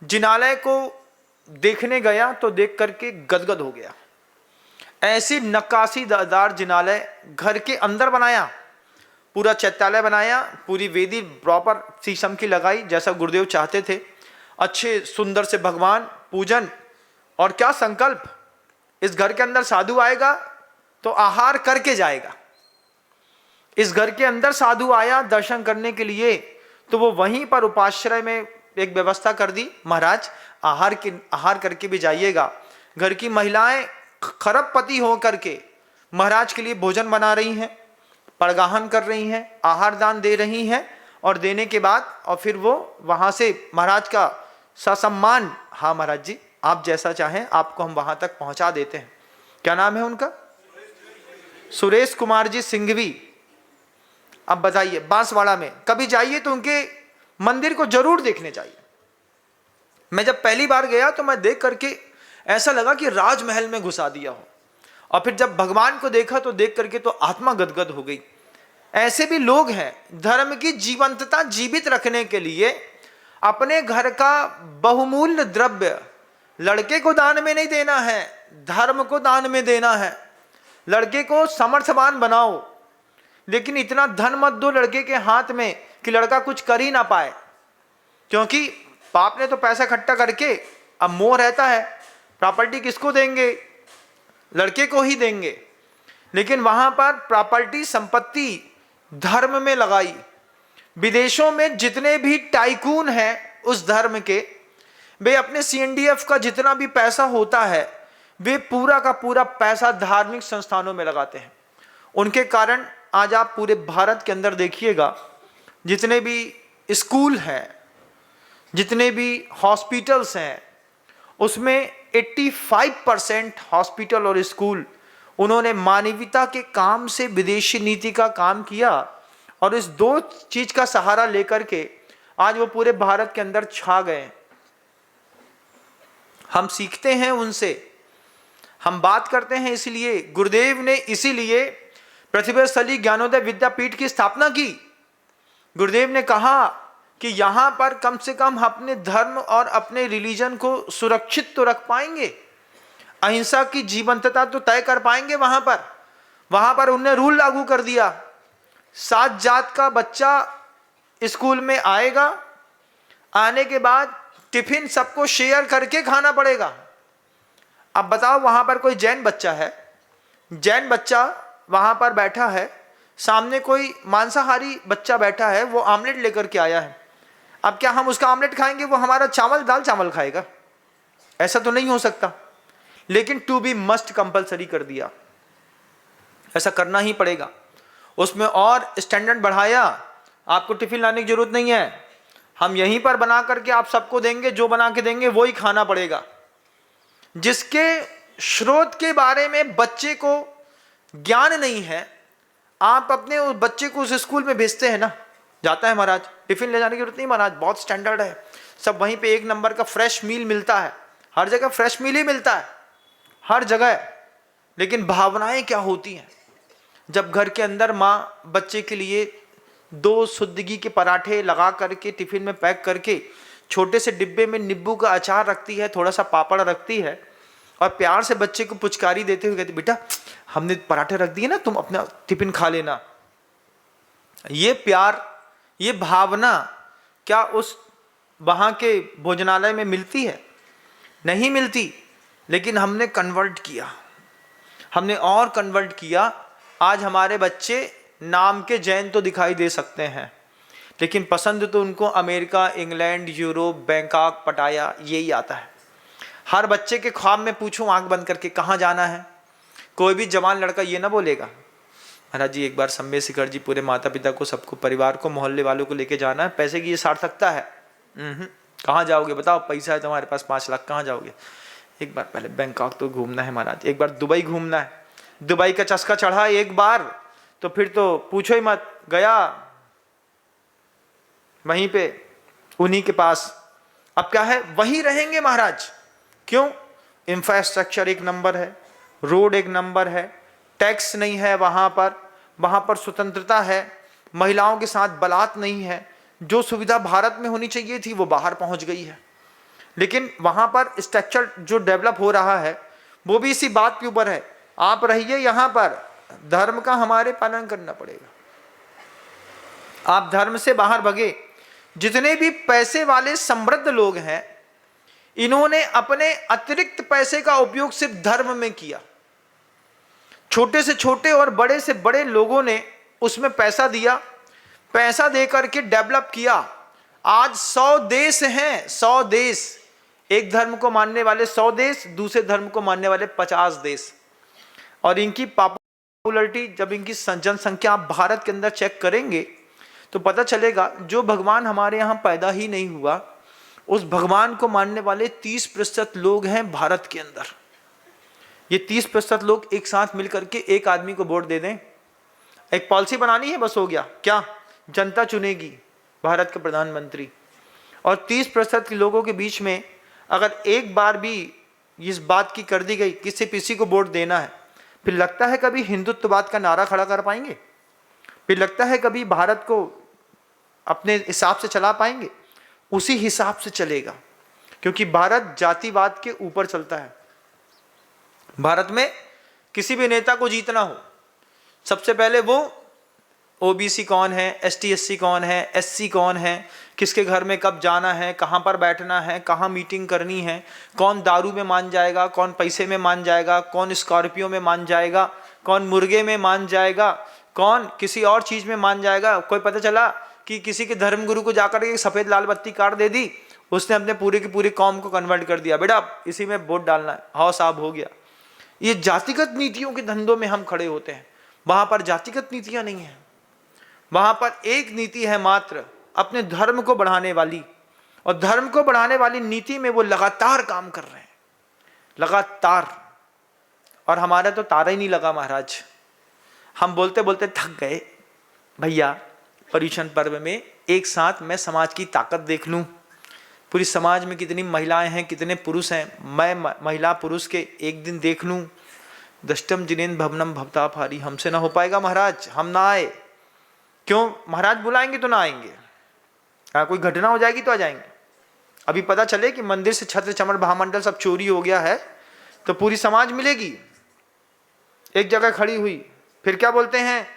जिनालय को देखने गया तो देख करके गदगद हो गया। ऐसी नक्काशीदार जिनालय घर के अंदर बनाया, पूरा चैत्यालय बनाया, पूरी वेदी प्रॉपर शीशम की लगाई जैसा गुरुदेव चाहते थे, अच्छे सुंदर से भगवान पूजन। और क्या संकल्प, इस घर के अंदर साधु आएगा तो आहार करके जाएगा। इस घर के अंदर साधु आया दर्शन करने के लिए, तो वो वहीं पर उपाश्रय में एक व्यवस्था कर दी, महाराज आहार करके भी जाइएगा। घर की महिलाएं खरबपति हो करके महाराज के लिए भोजन बना रही हैं, परगाहन कर रही हैं, आहार दान दे रही हैं, और देने के बाद और फिर वो वहां से महाराज का ससम्मान, हाँ महाराज जी आप जैसा चाहें आपको हम वहां तक पहुंचा देते हैं। क्या नाम है उनका? सुरेश कुमार जी सिंघवी। अब बताइए, बांसवाड़ा में कभी जाइए तो उनके मंदिर को जरूर देखने चाहिए। मैं जब पहली बार गया तो मैं देख करके ऐसा लगा कि राजमहल में घुसा दिया हो, और फिर जब भगवान को देखा तो देख करके तो आत्मा गदगद हो गई। ऐसे भी लोग हैं, धर्म की जीवंतता जीवित रखने के लिए अपने घर का बहुमूल्य द्रव्य लड़के को दान में नहीं देना है, धर्म को दान में देना है। लड़के को समर्थवान बनाओ, लेकिन इतना धन मत दो लड़के के हाथ में कि लड़का कुछ कर ही ना पाए, क्योंकि बाप ने तो पैसा इकट्ठा करके अब मोह रहता है, प्रॉपर्टी किसको देंगे? लड़के को ही देंगे। लेकिन वहां पर प्रॉपर्टी संपत्ति धर्म में लगाई। विदेशों में जितने भी टाइकून हैं उस धर्म के, वे अपने सीएनडीएफ का जितना भी पैसा होता है वे पूरा का पूरा पैसा धार्मिक संस्थानों में लगाते हैं। उनके कारण आज आप पूरे भारत के अंदर देखिएगा, जितने भी स्कूल हैं, जितने भी हॉस्पिटल्स हैं, उसमें 85% हॉस्पिटल और स्कूल उन्होंने मानवीयता के काम से विदेशी नीति का काम किया, और इस दो चीज का सहारा लेकर के आज वो पूरे भारत के अंदर छा गए। हम सीखते हैं उनसे, हम बात करते हैं। इसलिए गुरुदेव ने इसीलिए प्रतिभास्थली ज्ञानोदय विद्यापीठ की स्थापना की। गुरुदेव ने कहा कि यहां पर कम से कम अपने धर्म और अपने रिलीजन को सुरक्षित तो रख पाएंगे, अहिंसा की जीवंतता तो तय कर पाएंगे। वहां पर उन्होंने रूल लागू कर दिया, 7 जात का बच्चा स्कूल में आएगा, आने के बाद टिफिन सबको शेयर करके खाना पड़ेगा। अब बताओ, वहां पर कोई जैन बच्चा है, जैन बच्चा वहां पर बैठा है, सामने कोई मांसाहारी बच्चा बैठा है, वो आमलेट लेकर के आया है। अब क्या हम उसका ऑमलेट खाएंगे, वो हमारा चावल दाल चावल खाएगा? ऐसा तो नहीं हो सकता। लेकिन टू बी मस्ट कंपलसरी कर दिया, ऐसा करना ही पड़ेगा। उसमें और स्टैंडर्ड बढ़ाया, आपको टिफिन लाने की जरूरत नहीं है, हम यहीं पर बना करके आप सबको देंगे, जो बना के देंगे वो ही खाना पड़ेगा। जिसके स्रोत के बारे में बच्चे को ज्ञान नहीं है, आप अपने उस बच्चे को उस स्कूल में भेजते हैं ना, जाता है महाराज, टिफिन ले जाने की जरूरत नहीं महाराज, बहुत स्टैंडर्ड है, सब वहीं पे एक नंबर का फ्रेश मील मिलता है, हर जगह फ्रेश मील ही मिलता है हर जगह। लेकिन भावनाएं क्या होती हैं जब घर के अंदर माँ बच्चे के लिए 2 शुद्धगी के पराठे लगा करके टिफिन में पैक करके छोटे से डिब्बे में नींबू का अचार रखती है, थोड़ा सा पापड़ रखती है, और प्यार से बच्चे को पुचकारी देते हुए कहती बेटा हमने पराठे रख दिए ना, तुम अपना टिफिन खा लेना। ये प्यार, ये भावना क्या उस वहाँ के भोजनालय में मिलती है? नहीं मिलती। लेकिन हमने कन्वर्ट किया, हमने और कन्वर्ट किया। आज हमारे बच्चे नाम के जैन तो दिखाई दे सकते हैं, लेकिन पसंद तो उनको अमेरिका, इंग्लैंड, यूरोप, बैंकॉक, पटाया यही आता है। हर बच्चे के ख्वाब में पूछूं आंख बंद करके कहाँ जाना है, कोई भी जवान लड़का ये ना बोलेगा महाराज जी एक बार सम्मेद शिखर जी पूरे माता पिता को, सबको, परिवार को, मोहल्ले वालों को लेके जाना है, पैसे की ये सार्थकता है। कहाँ जाओगे बताओ, पैसा है तुम्हारे पास 5 लाख, कहाँ जाओगे? एक बार पहले बैंकॉक तो घूमना है महाराज, एक बार दुबई घूमना है, दुबई का चस्का चढ़ा एक बार तो फिर तो पूछो ही मत, गया वहीं पे उन्हीं के पास। अब क्या है, वहीं रहेंगे महाराज। क्यों? इंफ्रास्ट्रक्चर एक नंबर है, रोड एक नंबर है, टैक्स नहीं है वहां पर स्वतंत्रता है, महिलाओं के साथ बलात् नहीं है, जो सुविधा भारत में होनी चाहिए थी वो बाहर पहुंच गई है। लेकिन वहां पर स्ट्रक्चर जो डेवलप हो रहा है वो भी इसी बात के ऊपर है, आप रहिए यहां पर, धर्म का हमारे पालन करना पड़ेगा। आप धर्म से बाहर भगे। जितने भी पैसे वाले समृद्ध लोग हैं, इन्होंने अपने अतिरिक्त पैसे का उपयोग सिर्फ धर्म में किया। छोटे से छोटे और बड़े से बड़े लोगों ने उसमें पैसा दिया, पैसा देकर के डेवलप किया। आज 100 देश हैं, 100 देश, एक धर्म को मानने वाले 100 देश, दूसरे धर्म को मानने वाले 50 देश। और इनकी पॉपुलैरिटी, जब इनकी जनसंख्या आप भारत के अंदर चेक करेंगे तो पता चलेगा जो भगवान हमारे यहाँ पैदा ही नहीं हुआ, उस भगवान को मानने वाले 30% लोग हैं भारत के अंदर। ये 30% लोग एक साथ मिलकर के एक आदमी को वोट दे दें, एक पॉलिसी बनानी है, बस हो गया। क्या? जनता चुनेगी भारत के प्रधानमंत्री। और 30% के लोगों के बीच में अगर एक बार भी इस बात की कर दी गई किसी को वोट देना है, फिर लगता है कभी हिंदुत्ववाद का नारा खड़ा कर पाएंगे? फिर लगता है कभी भारत को अपने हिसाब से चला पाएंगे? उसी हिसाब से चलेगा, क्योंकि भारत जातिवाद के ऊपर चलता है। भारत में किसी भी नेता को जीतना हो, सबसे पहले वो ओबीसी कौन है, एसटी एससी कौन है, एससी कौन है, किसके घर में कब जाना है, कहाँ पर बैठना है, कहाँ मीटिंग करनी है, कौन दारू में मान जाएगा, कौन पैसे में मान जाएगा, कौन स्कॉर्पियो में मान जाएगा, कौन मुर्गे में मान जाएगा, कौन किसी और चीज में मान जाएगा। कोई पता चला कि किसी के धर्मगुरु को जाकर के सफेद लाल बत्ती काट दे दी, उसने अपने पूरे की पूरी कौम को कन्वर्ट कर दिया, बेटा इसी में वोट डालना है, हाँ साहब हो गया। ये जातिगत नीतियों के धंधों में हम खड़े होते हैं। वहां पर जातिगत नीतियां नहीं है, वहां पर एक नीति है मात्र, अपने धर्म को बढ़ाने वाली। और धर्म को बढ़ाने वाली नीति में वो लगातार काम कर रहे हैं, लगातार। और हमारा तो तारा ही नहीं लगा महाराज। हम बोलते बोलते थक गए भैया, पर्युषण पर्व में एक साथ मैं समाज की ताकत देख लूं, पूरी समाज में कितनी महिलाएं हैं, कितने पुरुष हैं, मैं महिला पुरुष के एक दिन देख लूं। दष्टम जिनेन भवनम भवता भारी, हमसे ना हो पाएगा महाराज, हम ना आए। क्यों? महाराज बुलाएंगे तो ना आएंगे, कोई घटना हो जाएगी तो आ जाएंगे। अभी पता चले कि मंदिर से छत्र चमर महामंडल सब चोरी हो गया है, तो पूरी समाज मिलेगी एक जगह खड़ी हुई, फिर क्या बोलते हैं,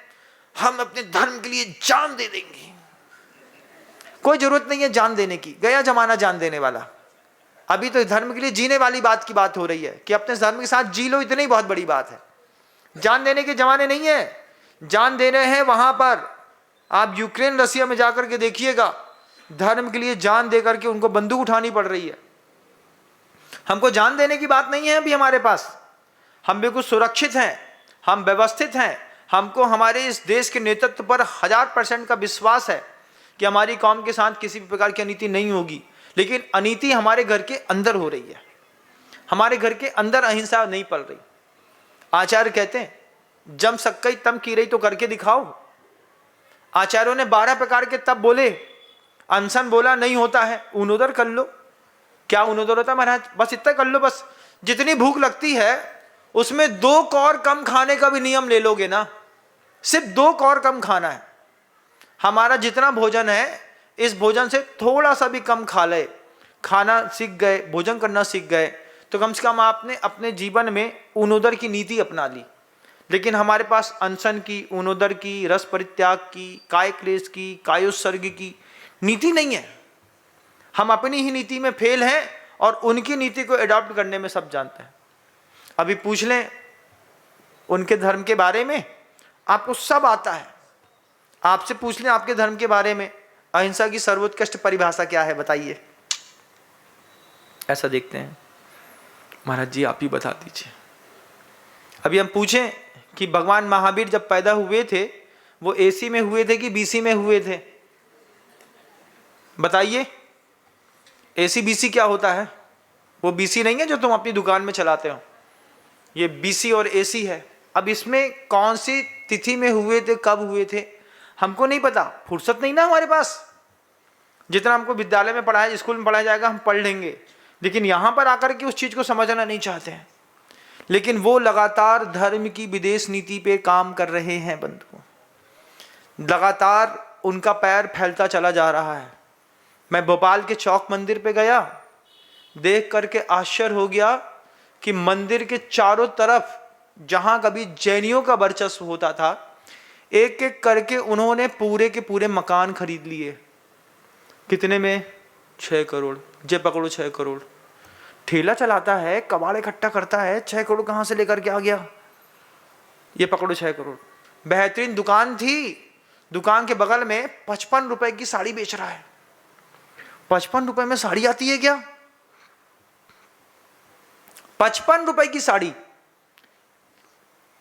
हम अपने धर्म के लिए जान दे देंगे। कोई जरूरत नहीं है जान देने की, गया जमाना जान देने वाला। अभी तो धर्म के लिए जीने वाली बात की बात हो रही है कि अपने धर्म के साथ जी लो, इतनी बहुत बड़ी बात है। जान देने के जमाने नहीं है। जान देने हैं वहां पर आप यूक्रेन रसिया में जाकर के देखिएगा, धर्म के लिए जान दे करके उनको बंदूक उठानी पड़ रही है। हमको जान देने की बात नहीं है अभी हमारे पास, हम बिल्कुल सुरक्षित हैं, हम व्यवस्थित हैं, हमको हमारे इस देश के नेतृत्व पर 1000% का विश्वास है कि हमारी कौम के साथ किसी भी प्रकार की अनीति नहीं होगी। लेकिन अनीति हमारे घर के अंदर हो रही है, हमारे घर के अंदर अहिंसा नहीं पल रही। आचार्य कहते हैं जम सक्कई तम की रही तो करके दिखाओ। आचार्यों ने 12 प्रकार के तप बोले, अनशन बोला नहीं होता है, ऊनोदर कर लो। क्या ऊनोदर होता है महाराज? बस इतना कर लो, बस जितनी भूख लगती है उसमें 2 कौर कम खाने का भी नियम ले लोगे ना, सिर्फ 2 कौर कम खाना है। हमारा जितना भोजन है इस भोजन से थोड़ा सा भी कम खा ले, खाना सीख गए, भोजन करना सीख गए, तो कम से कम आपने अपने जीवन में ऊनोदर की नीति अपना ली। लेकिन हमारे पास अनशन की, ऊनोदर की, रस परित्याग की, काय क्लेश की, कायोत्सर्ग की नीति नहीं है। हम अपनी ही नीति में फेल हैं और उनकी नीति को एडॉप्ट करने में सब जानते हैं। अभी पूछ लें उनके धर्म के बारे में, आपको सब आता है। आपसे पूछ लें आपके धर्म के बारे में, अहिंसा की सर्वोत्कृष्ट परिभाषा क्या है बताइए। ऐसा देखते हैं, महाराज जी आप ही बता दीजिए। अभी हम पूछें कि भगवान महावीर जब पैदा हुए थे वो एसी में हुए थे कि बीसी में हुए थे? बताइए। एसी बीसी क्या होता है? वो बीसी नहीं है जो तुम अपनी दुकान में चलाते हो, ये बीसी और एसी है। अब इसमें कौन सी तिथि में हुए थे, कब हुए थे, हमको नहीं पता, फुर्सत नहीं ना हमारे पास। जितना हमको विद्यालय में पढ़ाया, स्कूल में पढ़ाया जाएगा हम पढ़ लेंगे, लेकिन यहाँ पर आकर के उस चीज़ को समझना नहीं चाहते हैं। लेकिन वो लगातार धर्म की विदेश नीति पे काम कर रहे हैं बंधुओं, लगातार उनका पैर फैलता चला जा रहा है। मैं भोपाल के चौक मंदिर पे गया, देख करके आश्चर्य हो गया कि मंदिर के चारों तरफ जहां कभी जैनियों का वर्चस्व होता था, एक एक करके उन्होंने पूरे के पूरे मकान खरीद लिए। कितने में? 6 करोड़। जे पकड़ो 6 करोड़। ठेला चलाता है, कबाड़ इकट्ठा करता है, 6 करोड़ कहां से लेकर के आ गया? ये पकड़ो 6 करोड़। बेहतरीन दुकान थी, दुकान के बगल में 55 रुपए की साड़ी बेच रहा है। 55 रुपए में साड़ी आती है क्या? 55 रुपए की साड़ी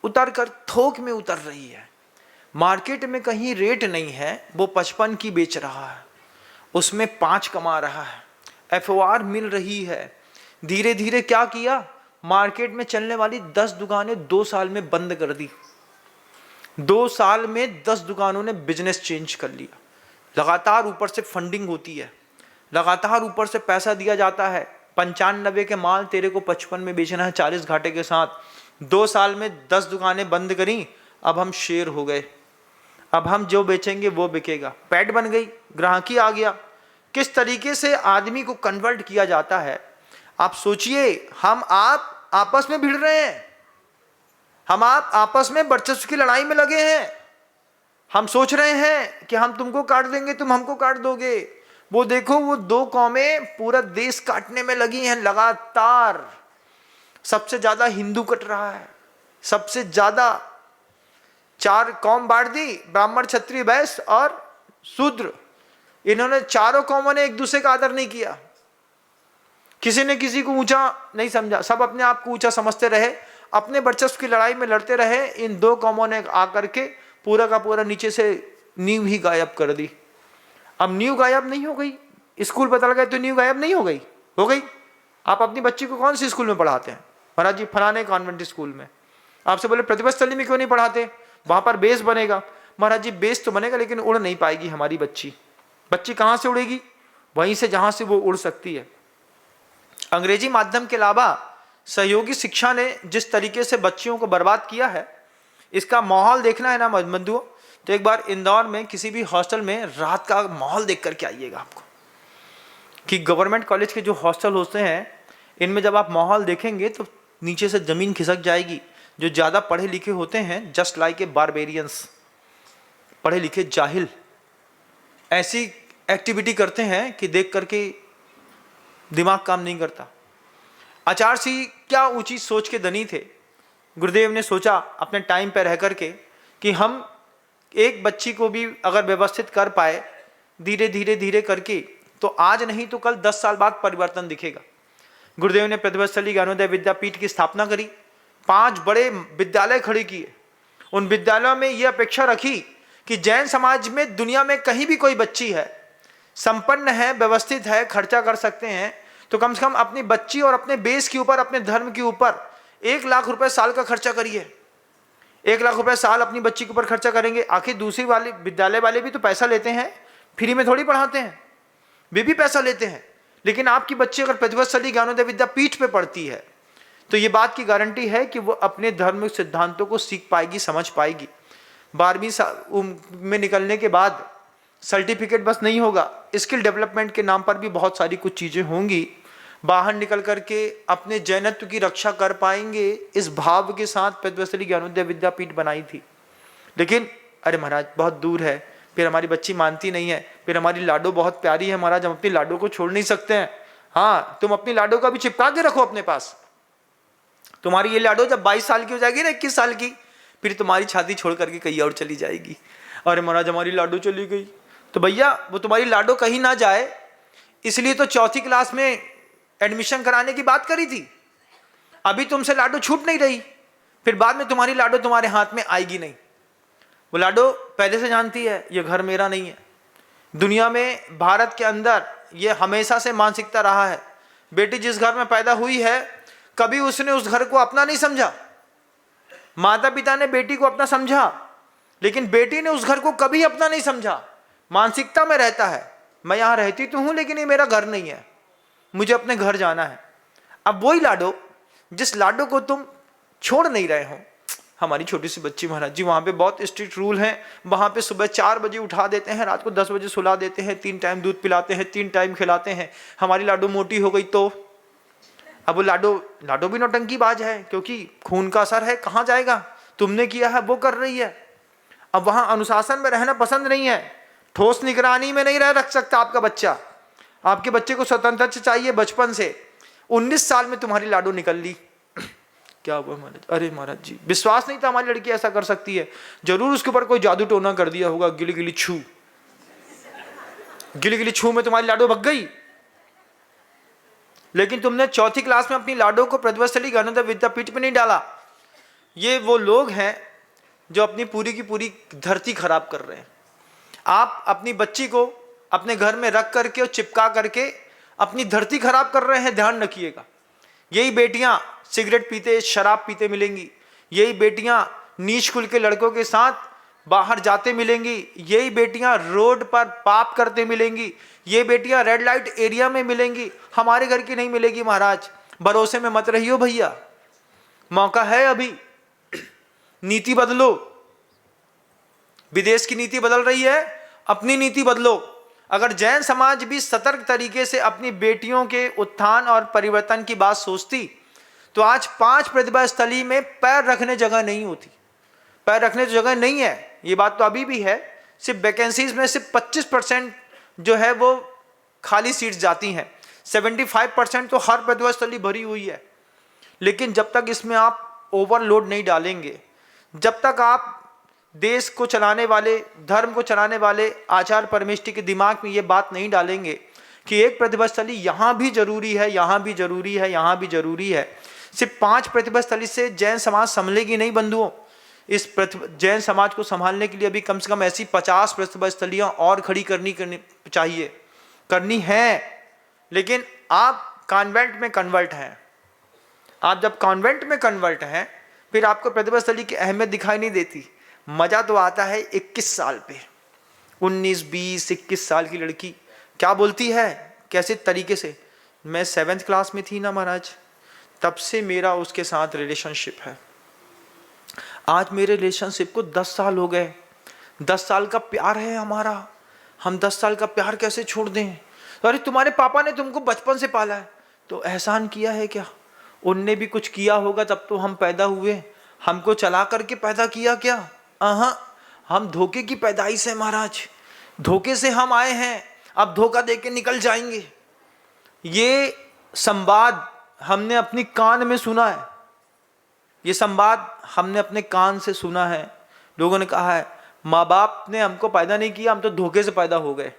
उतर कर थोक में उतर रही है। मार्केट में कहीं रेट नहीं है, वो 55 की बेच रहा है, उसमें 5 कमा रहा है, एफओआर मिल रही है। धीरे धीरे क्या किया, मार्केट में चलने वाली 10 दुकानें 2 साल में बंद कर दी। 2 साल में 10 दुकानों ने बिजनेस चेंज कर लिया। लगातार ऊपर से फंडिंग होती है, लगातार ऊपर से पैसा दिया जाता है। 95 के माल तेरे को 55 में बेचना है 40 घाटे के साथ। 2 साल में 10 दुकानें बंद करी, अब हम शेर हो गए, अब हम जो बेचेंगे वो बिकेगा। पैट बन गई, ग्राहकी आ गया। किस तरीके से आदमी को कन्वर्ट किया जाता है आप सोचिए। हम आप आपस में भिड़ रहे हैं, हम आप आपस में वर्चस्व की लड़ाई में लगे हैं। हम सोच रहे हैं कि हम तुमको काट देंगे, तुम हमको काट दोगे। वो देखो, वो 2 कौमें पूरा देश काटने में लगी हैं लगातार। सबसे ज्यादा हिंदू कट रहा है, सबसे ज्यादा 4 कौम बांट दी, ब्राह्मण क्षत्रिय वैश्य और शूद्र। इन्होंने चारों कौमों ने एक दूसरे का आदर नहीं किया, किसी ने किसी को ऊंचा नहीं समझा, सब अपने आप को ऊंचा समझते रहे, अपने वर्चस्व की लड़ाई में लड़ते रहे। इन 2 कौमों ने आकर के पूरा का पूरा नीचे से नींव ही गायब कर दी। अब नींव गायब नहीं हो गई, स्कूल बदल गए तो नींव गायब नहीं हो गई? हो गई। आप अपनी बच्ची को कौन सी स्कूल में पढ़ाते हैं? महाराज जी फलाने कॉन्वेंट स्कूल में। आपसे बोले प्रतिभा स्थली में क्यों नहीं पढ़ाते? वहां पर बेस बनेगा। महाराज जी बेस तो बनेगा लेकिन उड़ नहीं पाएगी हमारी बच्ची। बच्ची कहां से उड़ेगी? वहीं से जहां से वो उड़ सकती है। अंग्रेजी माध्यम के अलावा सहयोगी शिक्षा ने जिस तरीके से बच्चियों को बर्बाद किया है, इसका माहौल देखना है ना बंधुओं, तो एक बार इंदौर में किसी भी हॉस्टल में रात का माहौल देख करके आइएगा आपको, कि गवर्नमेंट कॉलेज के जो हॉस्टल होते हैं इनमें जब आप माहौल देखेंगे तो नीचे से जमीन खिसक जाएगी। जो ज़्यादा पढ़े लिखे होते हैं, जस्ट लाइक ए बारबेरियंस, पढ़े लिखे जाहिल ऐसी एक्टिविटी करते हैं कि देख करके दिमाग काम नहीं करता। आचार्य सिंह क्या ऊंची सोच के धनी थे। गुरुदेव ने सोचा अपने टाइम पर रह करके कि हम एक बच्ची को भी अगर व्यवस्थित कर पाए, धीरे धीरे धीरे करके, तो आज नहीं तो कल 10 साल बाद परिवर्तन दिखेगा। गुरुदेव ने प्रतिभास्थली ज्ञानोदय विद्यापीठ की स्थापना करी, 5 बड़े विद्यालय खड़े किए। उन विद्यालयों में यह अपेक्षा रखी कि जैन समाज में दुनिया में कहीं भी कोई बच्ची है, संपन्न है, व्यवस्थित है, खर्चा कर सकते हैं, तो कम से कम अपनी बच्ची और अपने बेस के ऊपर, अपने धर्म के ऊपर 1 लाख रुपए साल का खर्चा करिए। 1 लाख रुपए साल अपनी बच्ची के ऊपर खर्चा करेंगे। आखिर दूसरी वाले विद्यालय वाले भी तो पैसा लेते हैं, फ्री में थोड़ी पढ़ाते हैं, वे भी पैसा लेते हैं। लेकिन आपकी बच्ची अगर प्रतिभास्थली ज्ञानोदय विद्यापीठ पे पढ़ती है तो ये बात की गारंटी है कि वो अपने धार्मिक सिद्धांतों को सीख पाएगी, समझ पाएगी। 12वीं में निकलने के बाद सर्टिफिकेट बस नहीं होगा, स्किल डेवलपमेंट के नाम पर भी बहुत सारी कुछ चीजें होंगी। बाहर निकल करके अपने जैनत्व की रक्षा कर पाएंगे, इस भाव के साथ प्रतिभास्थली ज्ञानोदय विद्यापीठ बनाई थी। लेकिन अरे महाराज बहुत दूर है, फिर हमारी बच्ची मानती नहीं है, फिर हमारी लाडो बहुत प्यारी है महाराज, हम अपनी लाडो को छोड़ नहीं सकते हैं। हाँ, तुम अपनी लाडो का भी चिपका के रखो अपने पास। तुम्हारी ये लाडो जब 22 साल की हो जाएगी ना, 21 साल की, फिर तुम्हारी छाती छोड़ करके कहीं और चली जाएगी। अरे महाराज हमारी लाडो चली गई, तो भैया वो तुम्हारी लाडो कहीं ना जाए, इसलिए तो 4th क्लास में एडमिशन कराने की बात करी थी। अभी तुमसे लाडो छूट नहीं रही, फिर बाद में तुम्हारी लाडो तुम्हारे हाथ में आएगी नहीं। वो लाडो पहले से जानती है ये घर मेरा नहीं है। दुनिया में, भारत के अंदर ये हमेशा से मानसिकता रहा है, बेटी जिस घर में पैदा हुई है कभी उसने उस घर को अपना नहीं समझा। माता पिता ने बेटी को अपना समझा, लेकिन बेटी ने उस घर को कभी अपना नहीं समझा। मानसिकता में रहता है मैं यहां रहती तो हूं लेकिन ये मेरा घर नहीं है, मुझे अपने घर जाना है। अब वही लाडो, जिस लाडो को तुम छोड़ नहीं रहे हो, हमारी छोटी सी बच्ची महाराज जी, वहां पे बहुत स्ट्रिक्ट रूल हैं। वहां पे सुबह 4 बजे उठा देते हैं, रात को 10 बजे सुला देते हैं, 3 टाइम दूध पिलाते हैं, 3 टाइम खिलाते हैं। हमारी लाडो मोटी हो गई तो अब वो लाडो भी नौटंकीबाज है, क्योंकि खून का असर है, कहाँ जाएगा, तुमने किया है वो कर रही है। अब वहां अनुशासन में रहना पसंद नहीं है, ठोस निगरानी में नहीं रख सकता आपका बच्चा। आपके बच्चे को स्वतंत्रता चाहिए बचपन से। 19 साल में तुम्हारी लाडो निकल ली, क्या हुआ महाराज? अरे महाराज जी विश्वास नहीं था हमारी लड़की ऐसा कर सकती है, जरूर उसके ऊपर कोई जादू टोना कर दिया होगा। गिली गिली छू में तुम्हारी लाडो भग गई। लेकिन तुमने 4th क्लास में अपनी लाडो को प्रतिभास्थली ज्ञानोदय विद्यापीठ में नहीं डाला। ये वो लोग हैं जो अपनी पूरी की पूरी धरती खराब कर रहे हैं। आप अपनी बच्ची को अपने घर में रख करके और चिपका करके अपनी धरती खराब कर रहे हैं, ध्यान रखिएगा। यही बेटियां सिगरेट पीते, शराब पीते मिलेंगी, यही बेटियां नीच कुल के लड़कों के साथ बाहर जाते मिलेंगी, यही बेटियां रोड पर पाप करते मिलेंगी, ये बेटियां रेड लाइट एरिया में मिलेंगी। हमारे घर की नहीं मिलेगी महाराज, भरोसे में मत रहियो भैया, मौका है अभी, नीति बदलो। विदेश की नीति बदल रही है, अपनी नीति बदलो। अगर जैन समाज भी सतर्क तरीके से अपनी बेटियों के उत्थान और परिवर्तन की बात सोचती तो आज 5 प्रतिभास्थली में पैर रखने जगह नहीं होती। पैर रखने की जगह नहीं है, ये बात तो अभी भी है। सिर्फ वैकेंसीज में सिर्फ 25% जो है वो खाली सीट्स जाती हैं, 75% तो हर प्रतिभास्थली भरी हुई है। लेकिन जब तक इसमें आप ओवरलोड नहीं डालेंगे, जब तक आप देश को चलाने वाले, धर्म को चलाने वाले आचार्य परमेष्ठी के दिमाग में ये बात नहीं डालेंगे कि एक प्रतिभास्थली यहाँ भी जरूरी है, यहाँ भी जरूरी है, यहाँ भी जरूरी है। सिर्फ 5 प्रतिभास्थली से जैन समाज संभलेगी नहीं बंधुओं। इस जैन समाज को संभालने के लिए अभी कम से कम ऐसी 50 प्रतिभास्थलियाँ और खड़ी करनी चाहिए, करनी है। लेकिन आप कॉन्वेंट में कन्वर्ट हैं, आप जब कॉन्वेंट में कन्वर्ट हैं फिर आपको प्रतिभास्थली की अहमियत दिखाई नहीं देती। मजा तो आता है 21 साल पे, 19, 20, 21 साल की लड़की क्या बोलती है, कैसे तरीके से। मैं 7th क्लास में थी ना महाराज, तब से मेरा उसके साथ रिलेशनशिप है। आज मेरे रिलेशनशिप को 10 साल हो गए, 10 साल का प्यार है हमारा, हम 10 साल का प्यार कैसे छोड़ दें। अरे तुम्हारे पापा ने तुमको बचपन से पाला है, तो एहसान किया है क्या? उनने भी कुछ किया होगा तब तो हम पैदा हुए, हमको चला करके पैदा किया क्या? हम धोखे की पैदाइश है महाराज, धोखे से हम आए हैं, अब धोखा देके निकल जाएंगे। ये संवाद हमने अपनी कान में सुना है, ये संवाद हमने अपने कान से सुना है। लोगों ने कहा है माँ बाप ने हमको पैदा नहीं किया, हम तो धोखे से पैदा हो गए।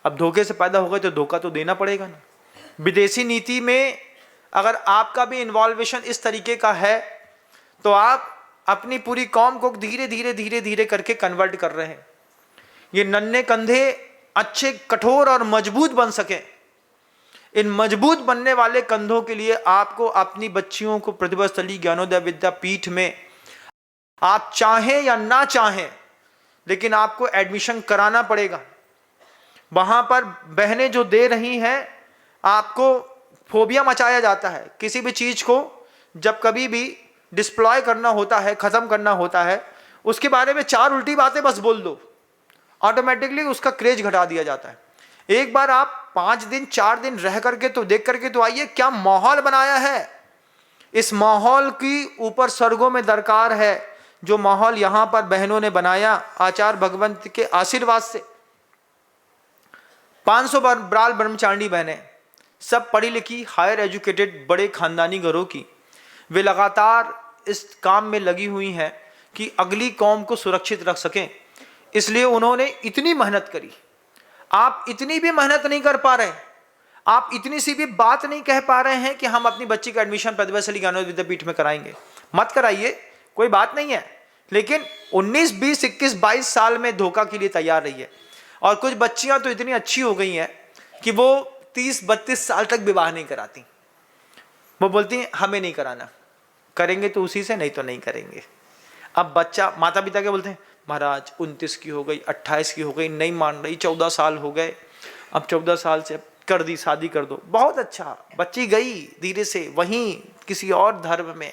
अब धोखे से पैदा हो गए तो धोखा तो देना पड़ेगा ना। विदेशी नीति में अगर आपका भी इन्वॉल्वेशन इस तरीके का है तो आप अपनी पूरी कौम को धीरे धीरे धीरे धीरे करके कन्वर्ट कर रहे हैं। ये नन्हे कंधे अच्छे, कठोर और मजबूत बन सके, इन मजबूत बनने वाले कंधों के लिए आपको अपनी बच्चियों को प्रतिभा स्थली ज्ञानोदय विद्यापीठ में आप चाहें या ना चाहें लेकिन आपको एडमिशन कराना पड़ेगा। वहां पर बहनें जो दे रही हैं, आपको फोबिया मचाया जाता है। किसी भी चीज को जब कभी भी डिस्प्लॉय करना होता है, खत्म करना होता है, उसके बारे में 4 उल्टी बातें बस बोल दो, ऑटोमेटिकली उसका क्रेज घटा दिया जाता है। एक बार आप 5 दिन 4 दिन रह करके तो देख करके तो आइए क्या माहौल बनाया है। इस माहौल की ऊपर स्वर्गों में दरकार है जो माहौल यहां पर बहनों ने बनाया आचार्य भगवंत के आशीर्वाद से। 500 ब्राल ब्रह्मचारिणी बहनें, सब पढ़ी लिखी, हायर एजुकेटेड, बड़े खानदानी घरों की, वे लगातार इस काम में लगी हुई हैं कि अगली कौम को सुरक्षित रख सकें। इसलिए उन्होंने इतनी मेहनत करी। आप इतनी भी मेहनत नहीं कर पा रहे, आप इतनी सी भी बात नहीं कह पा रहे हैं कि हम अपनी बच्ची का एडमिशन प्रतिभा स्थली ज्ञानोदय विद्यापीठ में कराएंगे। मत कराइए, कोई बात नहीं है, लेकिन 19, 20, 21, 22 साल में धोखा के लिए तैयार रहिए। और कुछ बच्चियां तो इतनी अच्छी हो गई हैं कि वो 30, 32 साल तक विवाह नहीं कराती। वो बोलती हैं हमें नहीं कराना, करेंगे तो उसी से, नहीं तो नहीं करेंगे। अब बच्चा, माता पिता क्या बोलते हैं, महाराज 29 की हो गई, 28 की हो गई, नहीं मान रही, 14 साल हो गए, अब 14 साल से कर दी, शादी कर दो। बहुत अच्छा, बच्ची गई धीरे से वहीं किसी और धर्म में,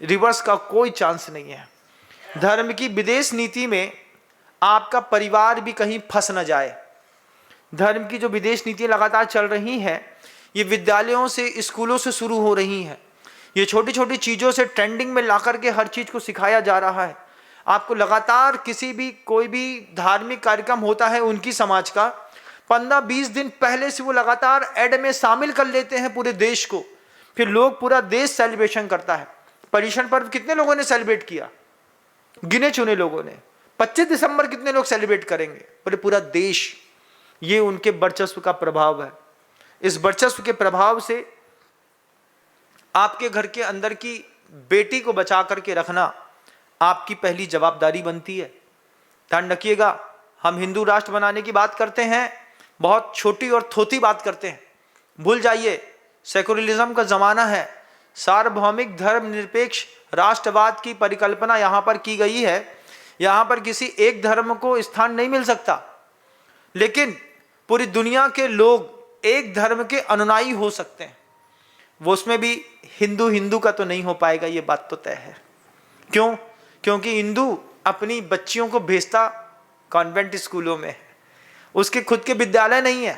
रिवर्स का कोई चांस नहीं है। धर्म की विदेश नीति में आपका परिवार भी कहीं फंस न जाए। धर्म की जो विदेश नीतियां लगातार चल रही हैं, ये विद्यालयों से, स्कूलों से शुरू हो रही हैं। ये छोटी छोटी चीज़ों से ट्रेंडिंग में ला करके हर चीज़ को सिखाया जा रहा है। आपको लगातार किसी भी, कोई भी धार्मिक कार्यक्रम होता है उनकी समाज का, 15-20 दिन पहले से वो लगातार ऐड में शामिल कर लेते हैं पूरे देश को। फिर लोग, पूरा देश सेलिब्रेशन करता है। पर्युषण पर्व कितने लोगों ने सेलिब्रेट किया? गिने चुने लोगों ने। 25 दिसंबर कितने लोग सेलिब्रेट करेंगे? बोले पूरा देश। ये उनके वर्चस्व का प्रभाव है। इस वर्चस्व के प्रभाव से आपके घर के अंदर की बेटी को बचा करके रखना आपकी पहली जवाबदारी बनती है। ध्यान रखिएगा, हम हिंदू राष्ट्र बनाने की बात करते हैं, बहुत छोटी और थोथी बात करते हैं। भूल जाइए, सेकुलरिज्म का जमाना है। सार्वभौमिक धर्मनिरपेक्ष राष्ट्रवाद की परिकल्पना यहां पर की गई है। यहां पर किसी एक धर्म को स्थान नहीं मिल सकता, लेकिन पूरी दुनिया के लोग एक धर्म के अनुयायी हो सकते हैं। वो उसमें भी हिंदू हिंदू का तो नहीं हो पाएगा, ये बात तो तय है। क्यों? क्योंकि हिंदू अपनी बच्चियों को भेजता कॉन्वेंट स्कूलों में है, उसके खुद के विद्यालय नहीं है,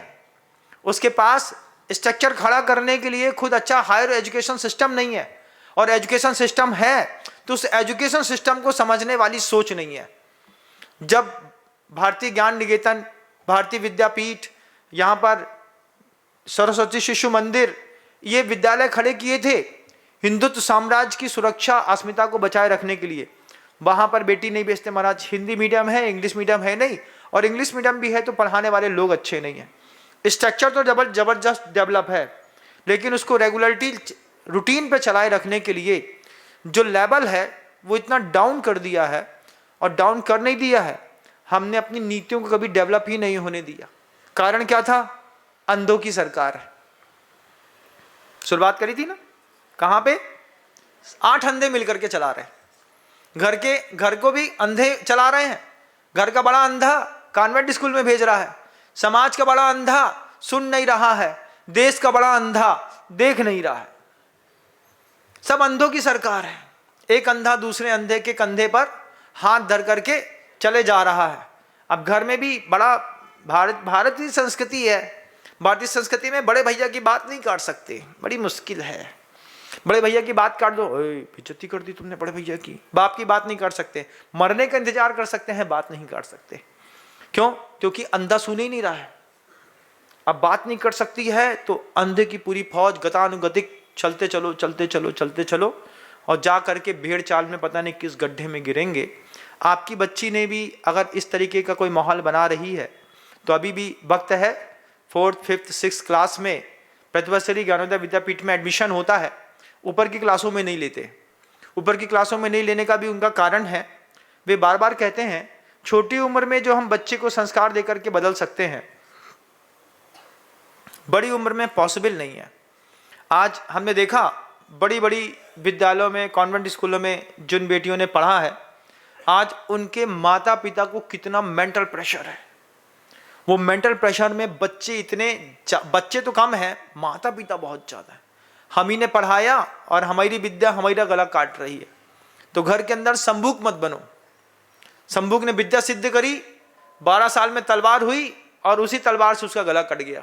उसके पास स्ट्रक्चर खड़ा करने के लिए खुद अच्छा हायर एजुकेशन सिस्टम नहीं है, और एजुकेशन सिस्टम है तो उस एजुकेशन सिस्टम को समझने वाली सोच नहीं है। जब भारतीय ज्ञान निकेतन, भारतीय विद्यापीठ, यहाँ पर सरस्वती शिशु मंदिर, ये विद्यालय खड़े किए थे हिंदुत्व साम्राज्य की सुरक्षा, अस्मिता को बचाए रखने के लिए, वहां पर बेटी नहीं भेजते महाराज। हिंदी मीडियम है, इंग्लिश मीडियम है नहीं, और इंग्लिश मीडियम भी है तो पढ़ाने वाले लोग अच्छे नहीं हैं। स्ट्रक्चर तो जबरदस्त डेवलप है, लेकिन उसको रेगुलरिटी, रूटीन पे चलाए रखने के लिए जो लेवल है वो इतना डाउन कर दिया है, और डाउन कर नहीं दिया है, हमने अपनी नीतियों को कभी डेवलप ही नहीं होने दिया। कारण क्या था? अंधों की सरकार है। शुरुआत करी थी ना, कहां पे? 8 अंधे मिलकर के चला रहे हैं। घर को भी अंधे चला रहे हैं। घर का बड़ा अंधा कॉन्वेंट स्कूल में भेज रहा है, समाज का बड़ा अंधा सुन नहीं रहा है, देश का बड़ा अंधा देख नहीं रहा है। सब अंधों की सरकार है। एक अंधा दूसरे अंधे के कंधे पर हाथ धर करके चले जा रहा है। अब घर में भी बड़ा भारतीय संस्कृति है। भारतीय संस्कृति में बड़े भैया की बात नहीं काट सकते, बड़ी मुश्किल है। बड़े भैया की बात काट दो, बेइज्जती कर दी तुमने बड़े भैया की। बाप की बात नहीं काट सकते, मरने का इंतजार कर सकते हैं, बात नहीं काट सकते। क्यों? क्योंकि अंधा सुन ही नहीं रहा है। अब बात नहीं कर सकती है तो अंधे की पूरी फौज गतानुगतिक चलते चलो चलते चलो चलते चलो, और जा करके भेड़ चाल में पता नहीं किस गड्ढे में गिरेंगे। आपकी बच्ची ने भी अगर इस तरीके का कोई माहौल बना रही है तो अभी भी वक्त है। 4th, 5th, 6th क्लास में प्रतिभाश्री ज्ञानोदय विद्यापीठ में एडमिशन होता है, ऊपर की क्लासों में नहीं लेते। ऊपर की क्लासों में नहीं लेने का भी उनका कारण है, वे बार बार कहते हैं छोटी उम्र में जो हम बच्चे को संस्कार देकर के बदल सकते हैं, बड़ी उम्र में पॉसिबल नहीं है। आज हमने देखा बड़ी बड़ी विद्यालयों में, कॉन्वेंट स्कूलों में जिन बेटियों ने पढ़ा है, आज उनके माता पिता को कितना मेंटल प्रेशर है। वो मेंटल प्रेशर में बच्चे तो कम है, माता पिता बहुत ज़्यादा है। हम ही ने पढ़ाया और हमारी विद्या हमारा गला काट रही है। तो घर के अंदर संभूक मत बनो। संभूक ने विद्या सिद्ध करी, 12 साल में तलवार हुई और उसी तलवार से उसका गला कट गया।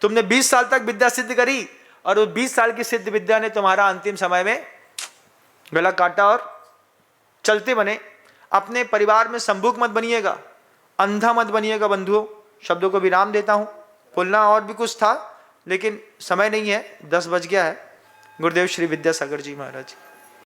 तुमने 20 साल तक विद्या सिद्ध करी और उस 20 साल की सिद्ध विद्या ने तुम्हारा अंतिम समय में गला काटा और चलते बने। अपने परिवार में संभूक मत बनिएगा, अंधा मत बनिएगा बंधुओं। शब्दों को विराम देता हूं, बोलना और भी कुछ था लेकिन समय नहीं है, 10 बज गया है। गुरुदेव श्री विद्यासागर जी महाराज।